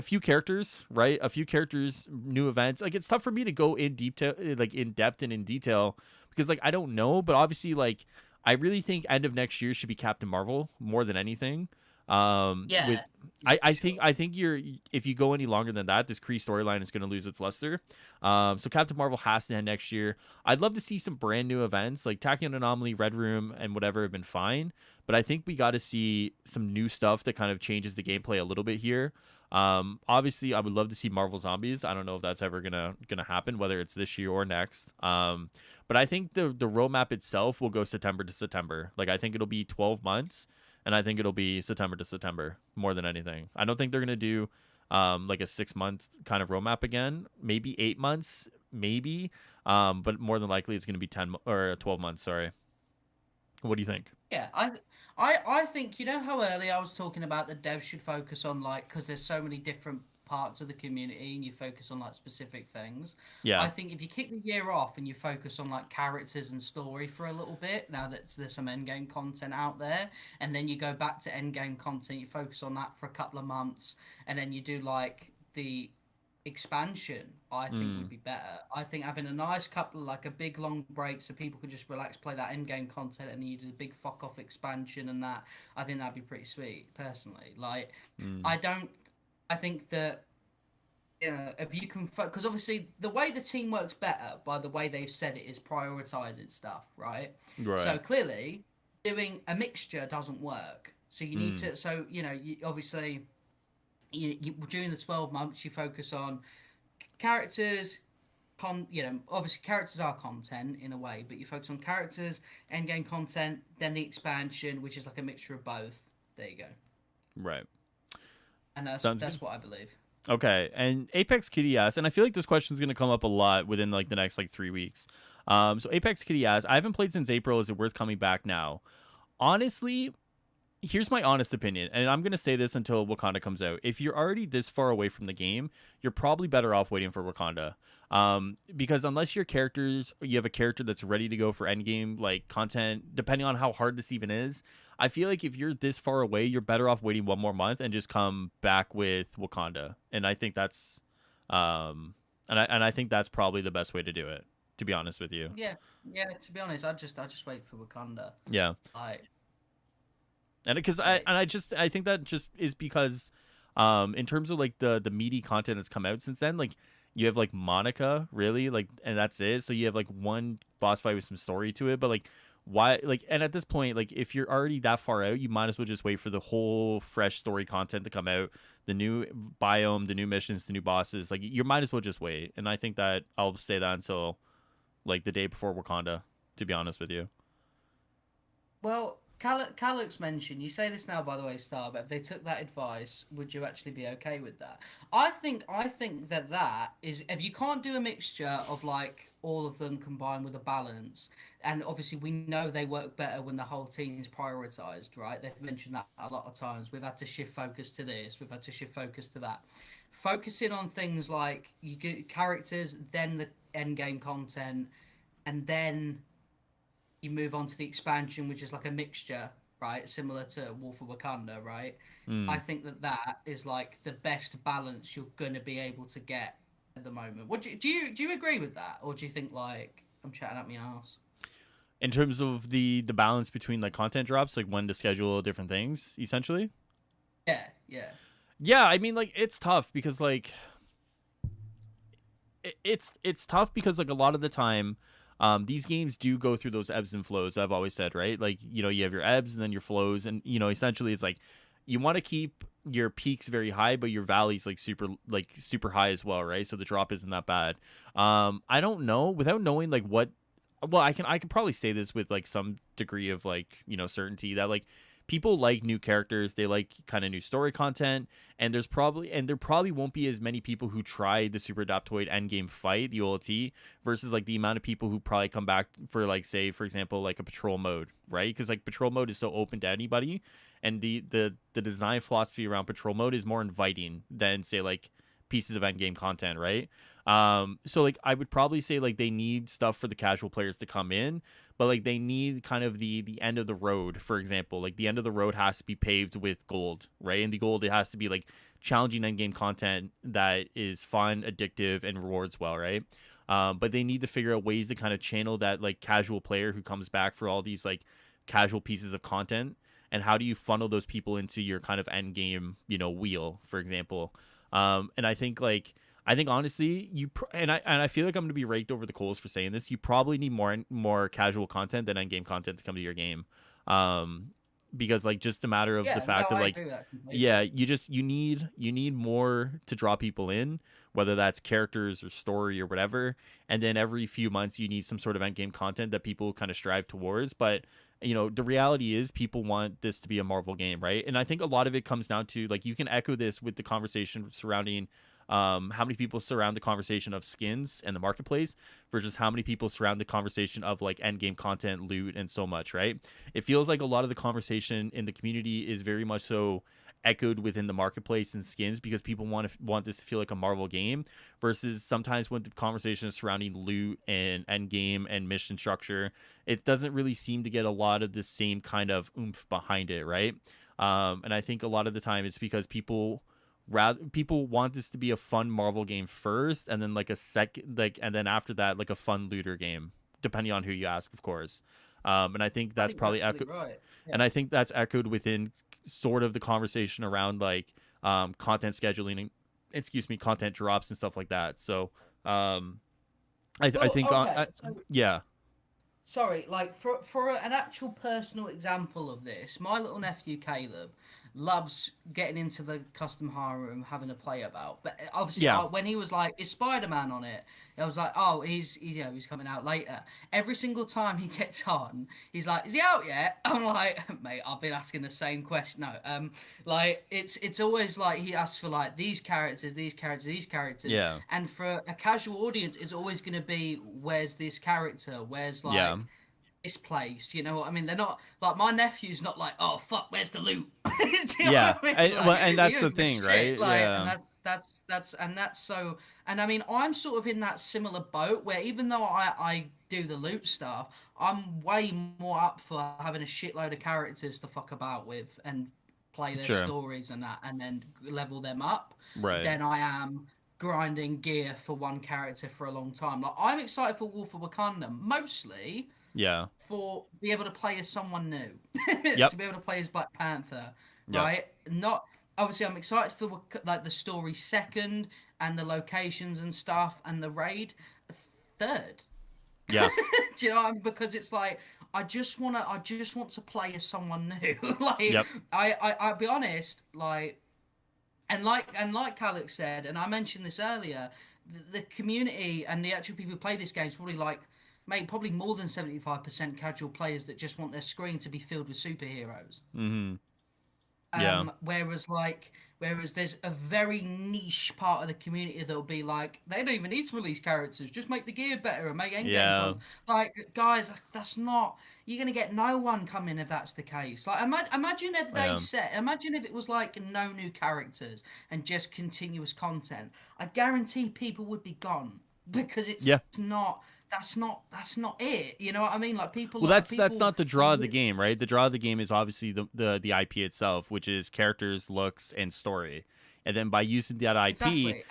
few characters, right? A few characters, new events. Like, it's tough for me to go in depth and in detail because like I don't know, but obviously like I really think end of next year should be Captain Marvel more than anything. Yeah. I think if you go any longer than that, this Kree storyline is going to lose its luster. So Captain Marvel has to end next year. I'd love to see some brand new events like Tachyon Anomaly, Red Room, and whatever have been fine, but I think we got to see some new stuff that kind of changes the gameplay a little bit here. Obviously, I would love to see Marvel Zombies. I don't know if that's ever gonna happen, whether it's this year or next. But I think the roadmap itself will go September to September. Like, I think it'll be 12 months. And I think it'll be September to September more than anything. I don't think they're gonna do like a 6-month kind of roadmap again. Maybe 8 months, maybe. But more than likely it's gonna be 10 or 12 months. Sorry. What do you think? Yeah, I think how early I was talking about the devs should focus on like, because there's so many different parts of the community and you focus on like specific things. Yeah. I think if you kick the year off and you focus on like characters and story for a little bit, now that there's some endgame content out there, and then you go back to endgame content, you focus on that for a couple of months, and then you do like the expansion, I think would be better. I think having a nice couple of like a big long break so people could just relax, play that end game content, and then you do the big fuck off expansion and that. I think that'd be pretty sweet, personally. Like, I think that if you can, because obviously the way the team works better by the way they've said it is prioritizing stuff, right? Right. So clearly, doing a mixture doesn't work. So you need to. So you obviously. During the 12 months, you focus on characters, obviously characters are content in a way, but you focus on characters, endgame content, then the expansion, which is like a mixture of both. There you go. Right. And that's Sounds good. what I believe. Okay, and Apex Kitty asks, and I feel like this question is going to come up a lot within like the next like 3 weeks. So Apex Kitty asks, I haven't played since April. Is it worth coming back now? Honestly, here's my honest opinion, and I'm gonna say this until Wakanda comes out. If you're already this far away from the game, you're probably better off waiting for Wakanda. Because unless you have a character that's ready to go for endgame like content, depending on how hard this even is, I feel like if you're this far away, you're better off waiting one more month and just come back with Wakanda. And I think that's, and I think that's probably the best way to do it. To be honest with you. Yeah, yeah. To be honest, I just wait for Wakanda. Yeah. And because I think that just is because in terms of like the meaty content that's come out since then, like you have like Monica, really, like, and that's it. So you have like one boss fight with some story to it, but like why, like, and at this point, like if you're already that far out, you might as well just wait for the whole fresh story content to come out, the new biome, the new missions, the new bosses. Like you might as well just wait. And I think that I'll say that until like the day before Wakanda, to be honest with you. Well, Calix mentioned, you say this now, by the way, Star, but if they took that advice, would you actually be okay with that? I think that is, if you can't do a mixture of like all of them combined with a balance, and obviously we know they work better when the whole team is prioritized, right? They've mentioned that a lot of times. We've had to shift focus to this, we've had to shift focus to that. Focusing on things like you get characters, then the end game content, and then you move on to the expansion, which is like a mixture, right? Similar to Wolf of Wakanda, right? I think that is like the best balance you're gonna be able to get at the moment. What do you agree with that, or do you think like I'm chatting up my ass? In terms of the balance between like content drops, like when to schedule different things, essentially. Yeah. I mean, like it's tough because like it's tough because like a lot of the time. These games do go through those ebbs and flows. I've always said, right? Like, you know, you have your ebbs and then your flows, and you know, essentially, it's like you want to keep your peaks very high, but your valleys like super high as well, right? So the drop isn't that bad. I don't know without knowing like what. Well, I can probably say this with like some degree of like certainty that like people like new characters, they like kind of new story content, and there probably won't be as many people who try the Super Adaptoid endgame fight, the OLT, versus like the amount of people who probably come back for like, say for example, like a patrol mode, right? Because like patrol mode is so open to anybody, and the design philosophy around patrol mode is more inviting than say like pieces of endgame content, right? So like I would probably say like they need stuff for the casual players to come in, but like they need kind of the end of the road. For example, like the end of the road has to be paved with gold, right? And the gold, it has to be like challenging endgame content that is fun, addictive, and rewards well, right? But they need to figure out ways to kind of channel that like casual player who comes back for all these like casual pieces of content, and how do you funnel those people into your kind of end game, wheel, for example. And I think honestly, I feel like I'm gonna be raked over the coals for saying this. You probably need more casual content than end game content to come to your game. Because like just a matter of the fact of like, yeah, you need more to draw people in, whether that's characters or story or whatever. And then every few months you need some sort of end game content that people kind of strive towards. But the reality is people want this to be a Marvel game, right? And I think a lot of it comes down to like, you can echo this with the conversation surrounding how many people surround the conversation of skins and the marketplace versus how many people surround the conversation of like end game content, loot, and so much, right? It feels like a lot of the conversation in the community is very much so echoed within the marketplace and skins because people want this to feel like a Marvel game, versus sometimes when the conversation is surrounding loot and end game and mission structure, it doesn't really seem to get a lot of the same kind of oomph behind it, right? And I think a lot of the time it's because people want this to be a fun Marvel game first, and then like and then after that like a fun looter game, depending on who you ask, of course. And I think that's probably right. Yeah. And I think that's echoed within sort of the conversation around like content scheduling, content drops and stuff like that. So I think okay. Yeah. Sorry, like for an actual personal example of this, my little nephew Caleb, loves getting into the custom harem, having a play about. But obviously, Yeah. when he was like, "Is Spider-Man on it?" I was like, "Oh, he's he's coming out later." Every single time he gets on, he's like, "Is he out yet?" I'm like, "Mate, I've been asking the same question." No, like it's always like he asks for like these characters, these characters, these characters, Yeah. and for a casual audience, it's always going to be, "Where's this character? Where's like?" Yeah. This place, you know what I mean? They're not like my nephew's not like, "Oh fuck, where's the loot?" Do you know Yeah. what I mean? And, Like, well, and he that's don't the give a thing, shit, right? like, Yeah. and that's so. And I mean, I'm sort of in that similar boat where even though I do the loot stuff, I'm way more up for having a shitload of characters to fuck about with and play their Sure. stories and that, and then level them up. Right. Than I am grinding gear for one character for a long time. Like I'm excited for Wolf of Wakanda mostly Yeah. for be able to play as someone new, Yep. to be able to play as Black Panther, Yep. right? Not obviously, I'm excited for like the story second and the locations and stuff and the raid third. Yeah. Do you know what I mean? Because it's like I just want to play as someone new. Like Yep. I'll be honest, like. And like Alex said, and I mentioned this earlier, the community and the actual people who play this game is probably like, mate, probably more than 75% casual players that just want their screen to be filled with superheroes. Mm-hmm. Yeah. Whereas there's a very niche part of the community that'll be like, they don't even need to release characters, just make the gear better and make endgame Yeah. like, guys, that's not, you're gonna get no one coming if that's the case. Like imagine if they said, imagine if it was like no new characters and just continuous content. I guarantee people would be gone because it's not. That's not it. You know what I mean? Like people. Well, that's not the draw of the game, right? The draw of the game is obviously the IP itself, which is characters, looks, and story. And then by using that IP,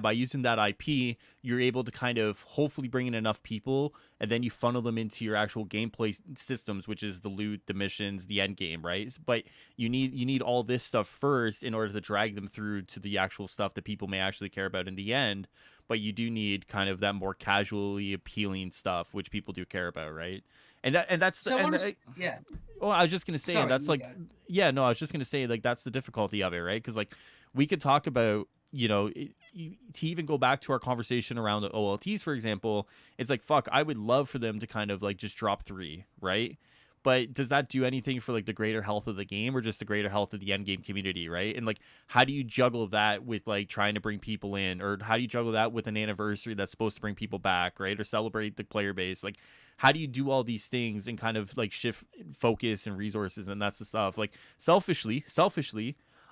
by using that IP, you're able to kind of hopefully bring in enough people, and then you funnel them into your actual gameplay systems, which is the loot, the missions, the end game, right? But you need all this stuff first in order to drag them through to the actual stuff that people may actually care about in the end. But you do need kind of that more casually appealing stuff, which people do care about, right? That's so yeah. Well, I was just gonna say, Sorry, that's like, yeah, no, I was just gonna say, like, that's the difficulty of it, right? Because like, we could talk about, you know, to even go back to our conversation around the OLTs, for example, it's like, fuck, I would love for them to kind of like just drop 3, right? But does that do anything for like the greater health of the game or just the greater health of the end game community, right? And like, how do you juggle that with like trying to bring people in, or how do you juggle that with an anniversary that's supposed to bring people back, right? Or celebrate the player base? Like, how do you do all these things and kind of like shift focus and resources? And that's the stuff. Like selfishly,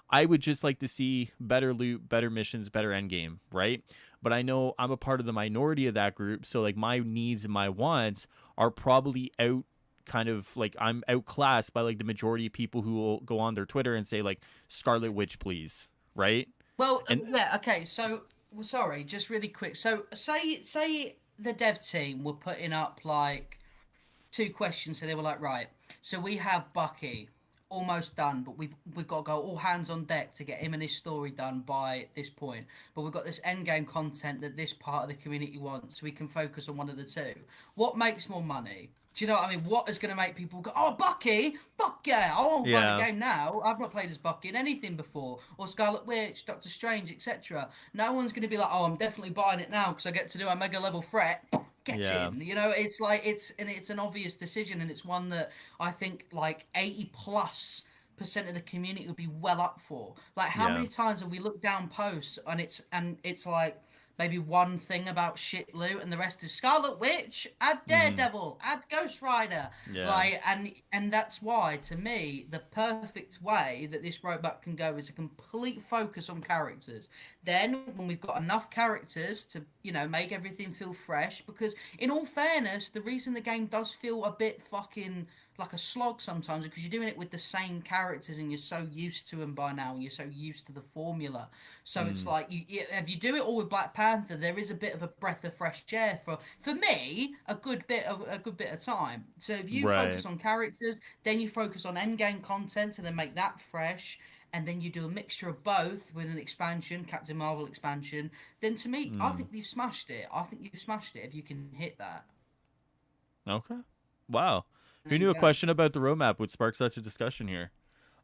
I would just like to see better loot, better missions, better end game, right? But I know I'm a part of the minority of that group, so like my needs and my wants are probably out, kind of like I'm outclassed by like the majority of people who will go on their Twitter and say like, Scarlet Witch, please, right? Well, yeah, okay. So, sorry, just really quick. So, say the dev team were putting up like 2 questions. So they were like, right. So we have Bucky almost done, but we've got to go all hands on deck to get him and his story done by this point. But we've got this end game content that this part of the community wants, so we can focus on one of the two. What makes more money? Do you know what I mean? What is going to make people go, oh, Bucky? Fuck yeah, I want to buy the game now. I've not played as Bucky in anything before. Or Scarlet Witch, Doctor Strange, etc. No one's going to be like, oh, I'm definitely buying it now because I get to do a mega level threat. Get in. You know, it's like, it's an obvious decision, and it's one that I think like 80+% of the community would be well up for. Like, how many times have we looked down posts and it's like, maybe one thing about shit loot and the rest is Scarlet Witch, add Daredevil, add Ghost Rider. Like, and that's why, to me, the perfect way that this roadmap can go is a complete focus on characters. Then, when we've got enough characters to, you know, make everything feel fresh, because in all fairness, the reason the game does feel a bit fucking like a slog sometimes because you're doing it with the same characters and you're so used to them by now and you're so used to the formula. So it's like, if you do it all with Black Panther, there is a bit of a breath of fresh air for me, a good bit of time. So if you focus on characters, then you focus on endgame content and then make that fresh, and then you do a mixture of both with an expansion, Captain Marvel expansion, then to me, I think you've smashed it. I think you've smashed it if you can hit that. Okay. Wow. Who knew a question about the roadmap would spark such a discussion here?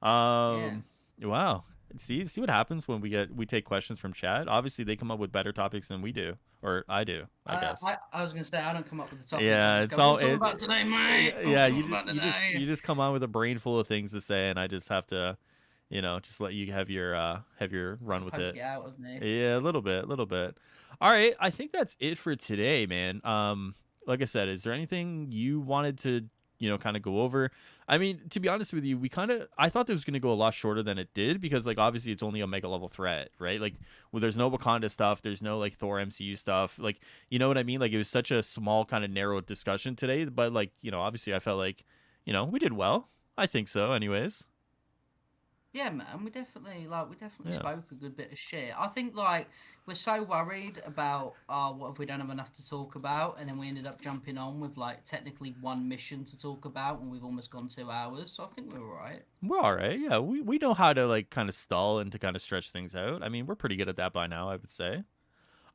Yeah. Wow. See what happens when we take questions from chat. Obviously, they come up with better topics than we do, or I do, I guess. I was gonna say I don't come up with the topics. I Yeah, just it's go, "What all are we talking about today, mate? What are we yeah. talking about You today?" just come on with a brain full of things to say, and I just have to, just let you have your run To with poke it. it out of me. Yeah, a little bit, a little bit. All right, I think that's it for today, man. Like I said, is there anything you wanted to, kind of go over? I mean, to be honest with you, I thought this was gonna go a lot shorter than it did because, like, obviously it's only a mega level threat, right? Like, well, there's no Wakanda stuff, there's no like Thor MCU stuff, like, you know what I mean? Like, it was such a small kind of narrow discussion today, but like, obviously I felt like, we did well. I think so, anyways. Yeah, man, we definitely Yeah. spoke a good bit of shit. I think like we're so worried about what if we don't have enough to talk about, and then we ended up jumping on with like technically one mission to talk about, and we've almost gone 2 hours. So I think we're all right. We're all right. Yeah, we know how to like kind of stall and to kind of stretch things out. I mean, we're pretty good at that by now, I would say.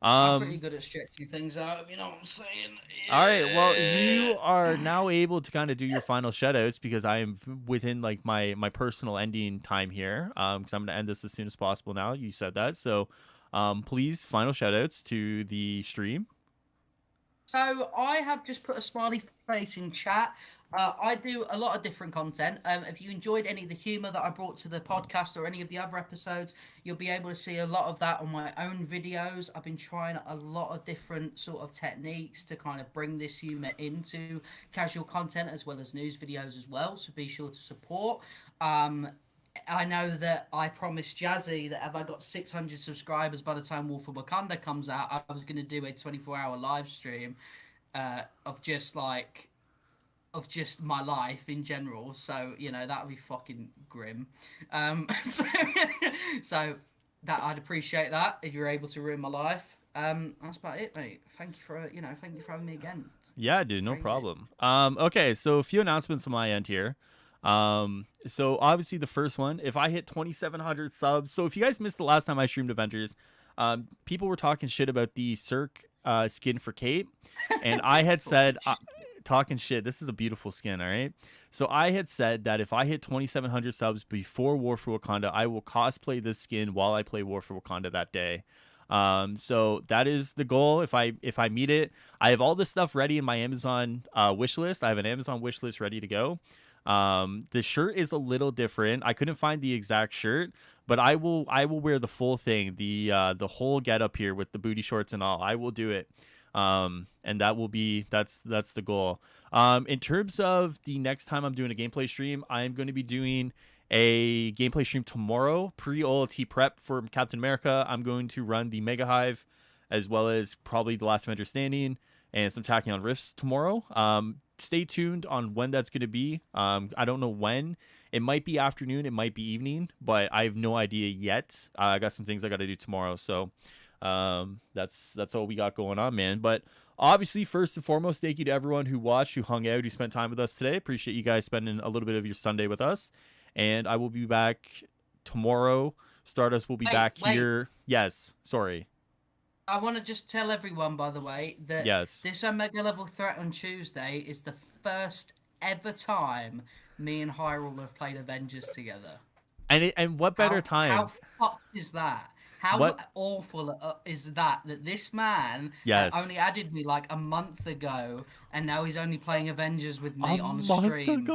I'm pretty Um, good at stretching things out. If you know what I'm saying? all right. Well, Yeah. you are now able to kind of do your final shoutouts because I am within like my personal ending time here. Because I'm gonna end this as soon as possible now. You said that, so please final shoutouts to the stream. So I have just put a smiley face in chat. I do a lot of different content. If you enjoyed any of the humor that I brought to the podcast or any of the other episodes, you'll be able to see a lot of that on my own videos. I've been trying a lot of different sort of techniques to kind of bring this humor into casual content as well as news videos as well. So be sure to support. I know that I promised Jazzy that if I got 600 subscribers by the time Wolf of Wakanda comes out, I was going to do a 24-hour live stream of just like of just my life in general. So that would be fucking grim. So, so that I'd appreciate that if you're able to ruin my life. That's about it, mate. Thank you for having me again. Yeah, dude, no Crazy. problem. Okay, so a few announcements on my end here. So obviously the first one, if I hit 2,700 subs, so if you guys missed the last time I streamed Avengers, people were talking shit about the Cirque skin for Kate, and I had said, talking shit, this is a beautiful skin, all right? So I had said that if I hit 2,700 subs before War for Wakanda, I will cosplay this skin while I play War for Wakanda that day. So that is the goal. If I meet it, I have all this stuff ready in my Amazon wish list. I have an Amazon wish list ready to go. The shirt is a little different. I couldn't find the exact shirt, but I will wear the full thing, the whole get up here with the booty shorts and all. I will do it. And that's the goal. In terms of the next time I'm doing a gameplay stream, I'm going to be doing a gameplay stream tomorrow, pre-OLT prep for Captain America. I'm going to run the Mega Hive as well as probably the Last Avenger Standing and some Tachyon Rifts tomorrow. Stay tuned on when that's going to be. I don't know when. It might be afternoon, it might be evening, but I have no idea yet. I got some things I got to do tomorrow, so that's all we got going on, man. But obviously, first and foremost, thank you to everyone who watched, who hung out, who spent time with us today. Appreciate you guys spending a little bit of your Sunday with us. And I will be back tomorrow. Stardust will be back here. Yes, sorry. I want to just tell everyone, by the way, that this Omega level threat on Tuesday is the first ever time me and Hyrule have played Avengers together. And what better time? How fucked is that? How awful is that this man only added me like a month ago, and now he's only playing Avengers with me on stream.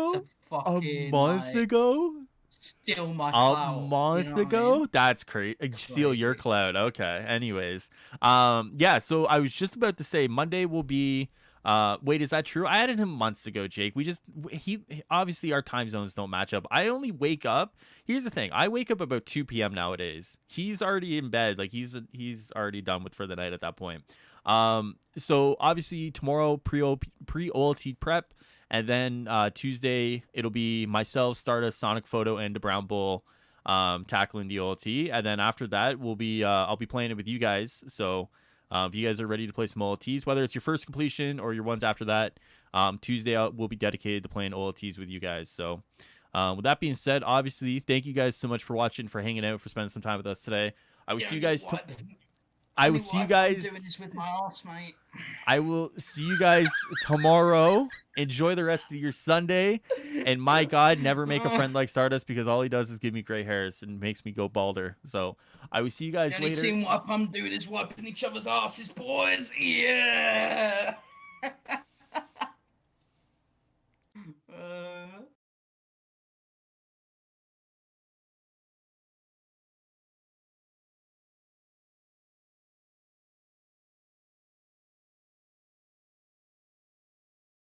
A month ago? Steal my clout. A month ago? I mean? That's crazy. Steal your clout. Okay. Anyways. Yeah, so I was just about to say Monday will be wait, is that true? I added him months ago, Jake. He obviously our time zones don't match up. I only wake up. Here's the thing. I wake up about 2 p.m. nowadays. He's already in bed. Like he's already done for the night at that point. So obviously tomorrow pre-OLT prep. And then Tuesday, it'll be myself, Stardust, Sonic Photo, and the Brown Bull tackling the OLT. And then after that, I'll be playing it with you guys. So if you guys are ready to play some OLTs, whether it's your first completion or your ones after that, Tuesday will be dedicated to playing OLTs with you guys. So with that being said, obviously, thank you guys so much for watching, for hanging out, for spending some time with us today. I will see you guys. I will see you guys. I'm doing this with my arse, mate. I will see you guys tomorrow. Enjoy the rest of your Sunday. And my God, never make a friend like Stardust, because all he does is give me gray hairs and makes me go balder. So I will see you guys later. The only team I'm doing is wiping each other's asses, boys. Yeah.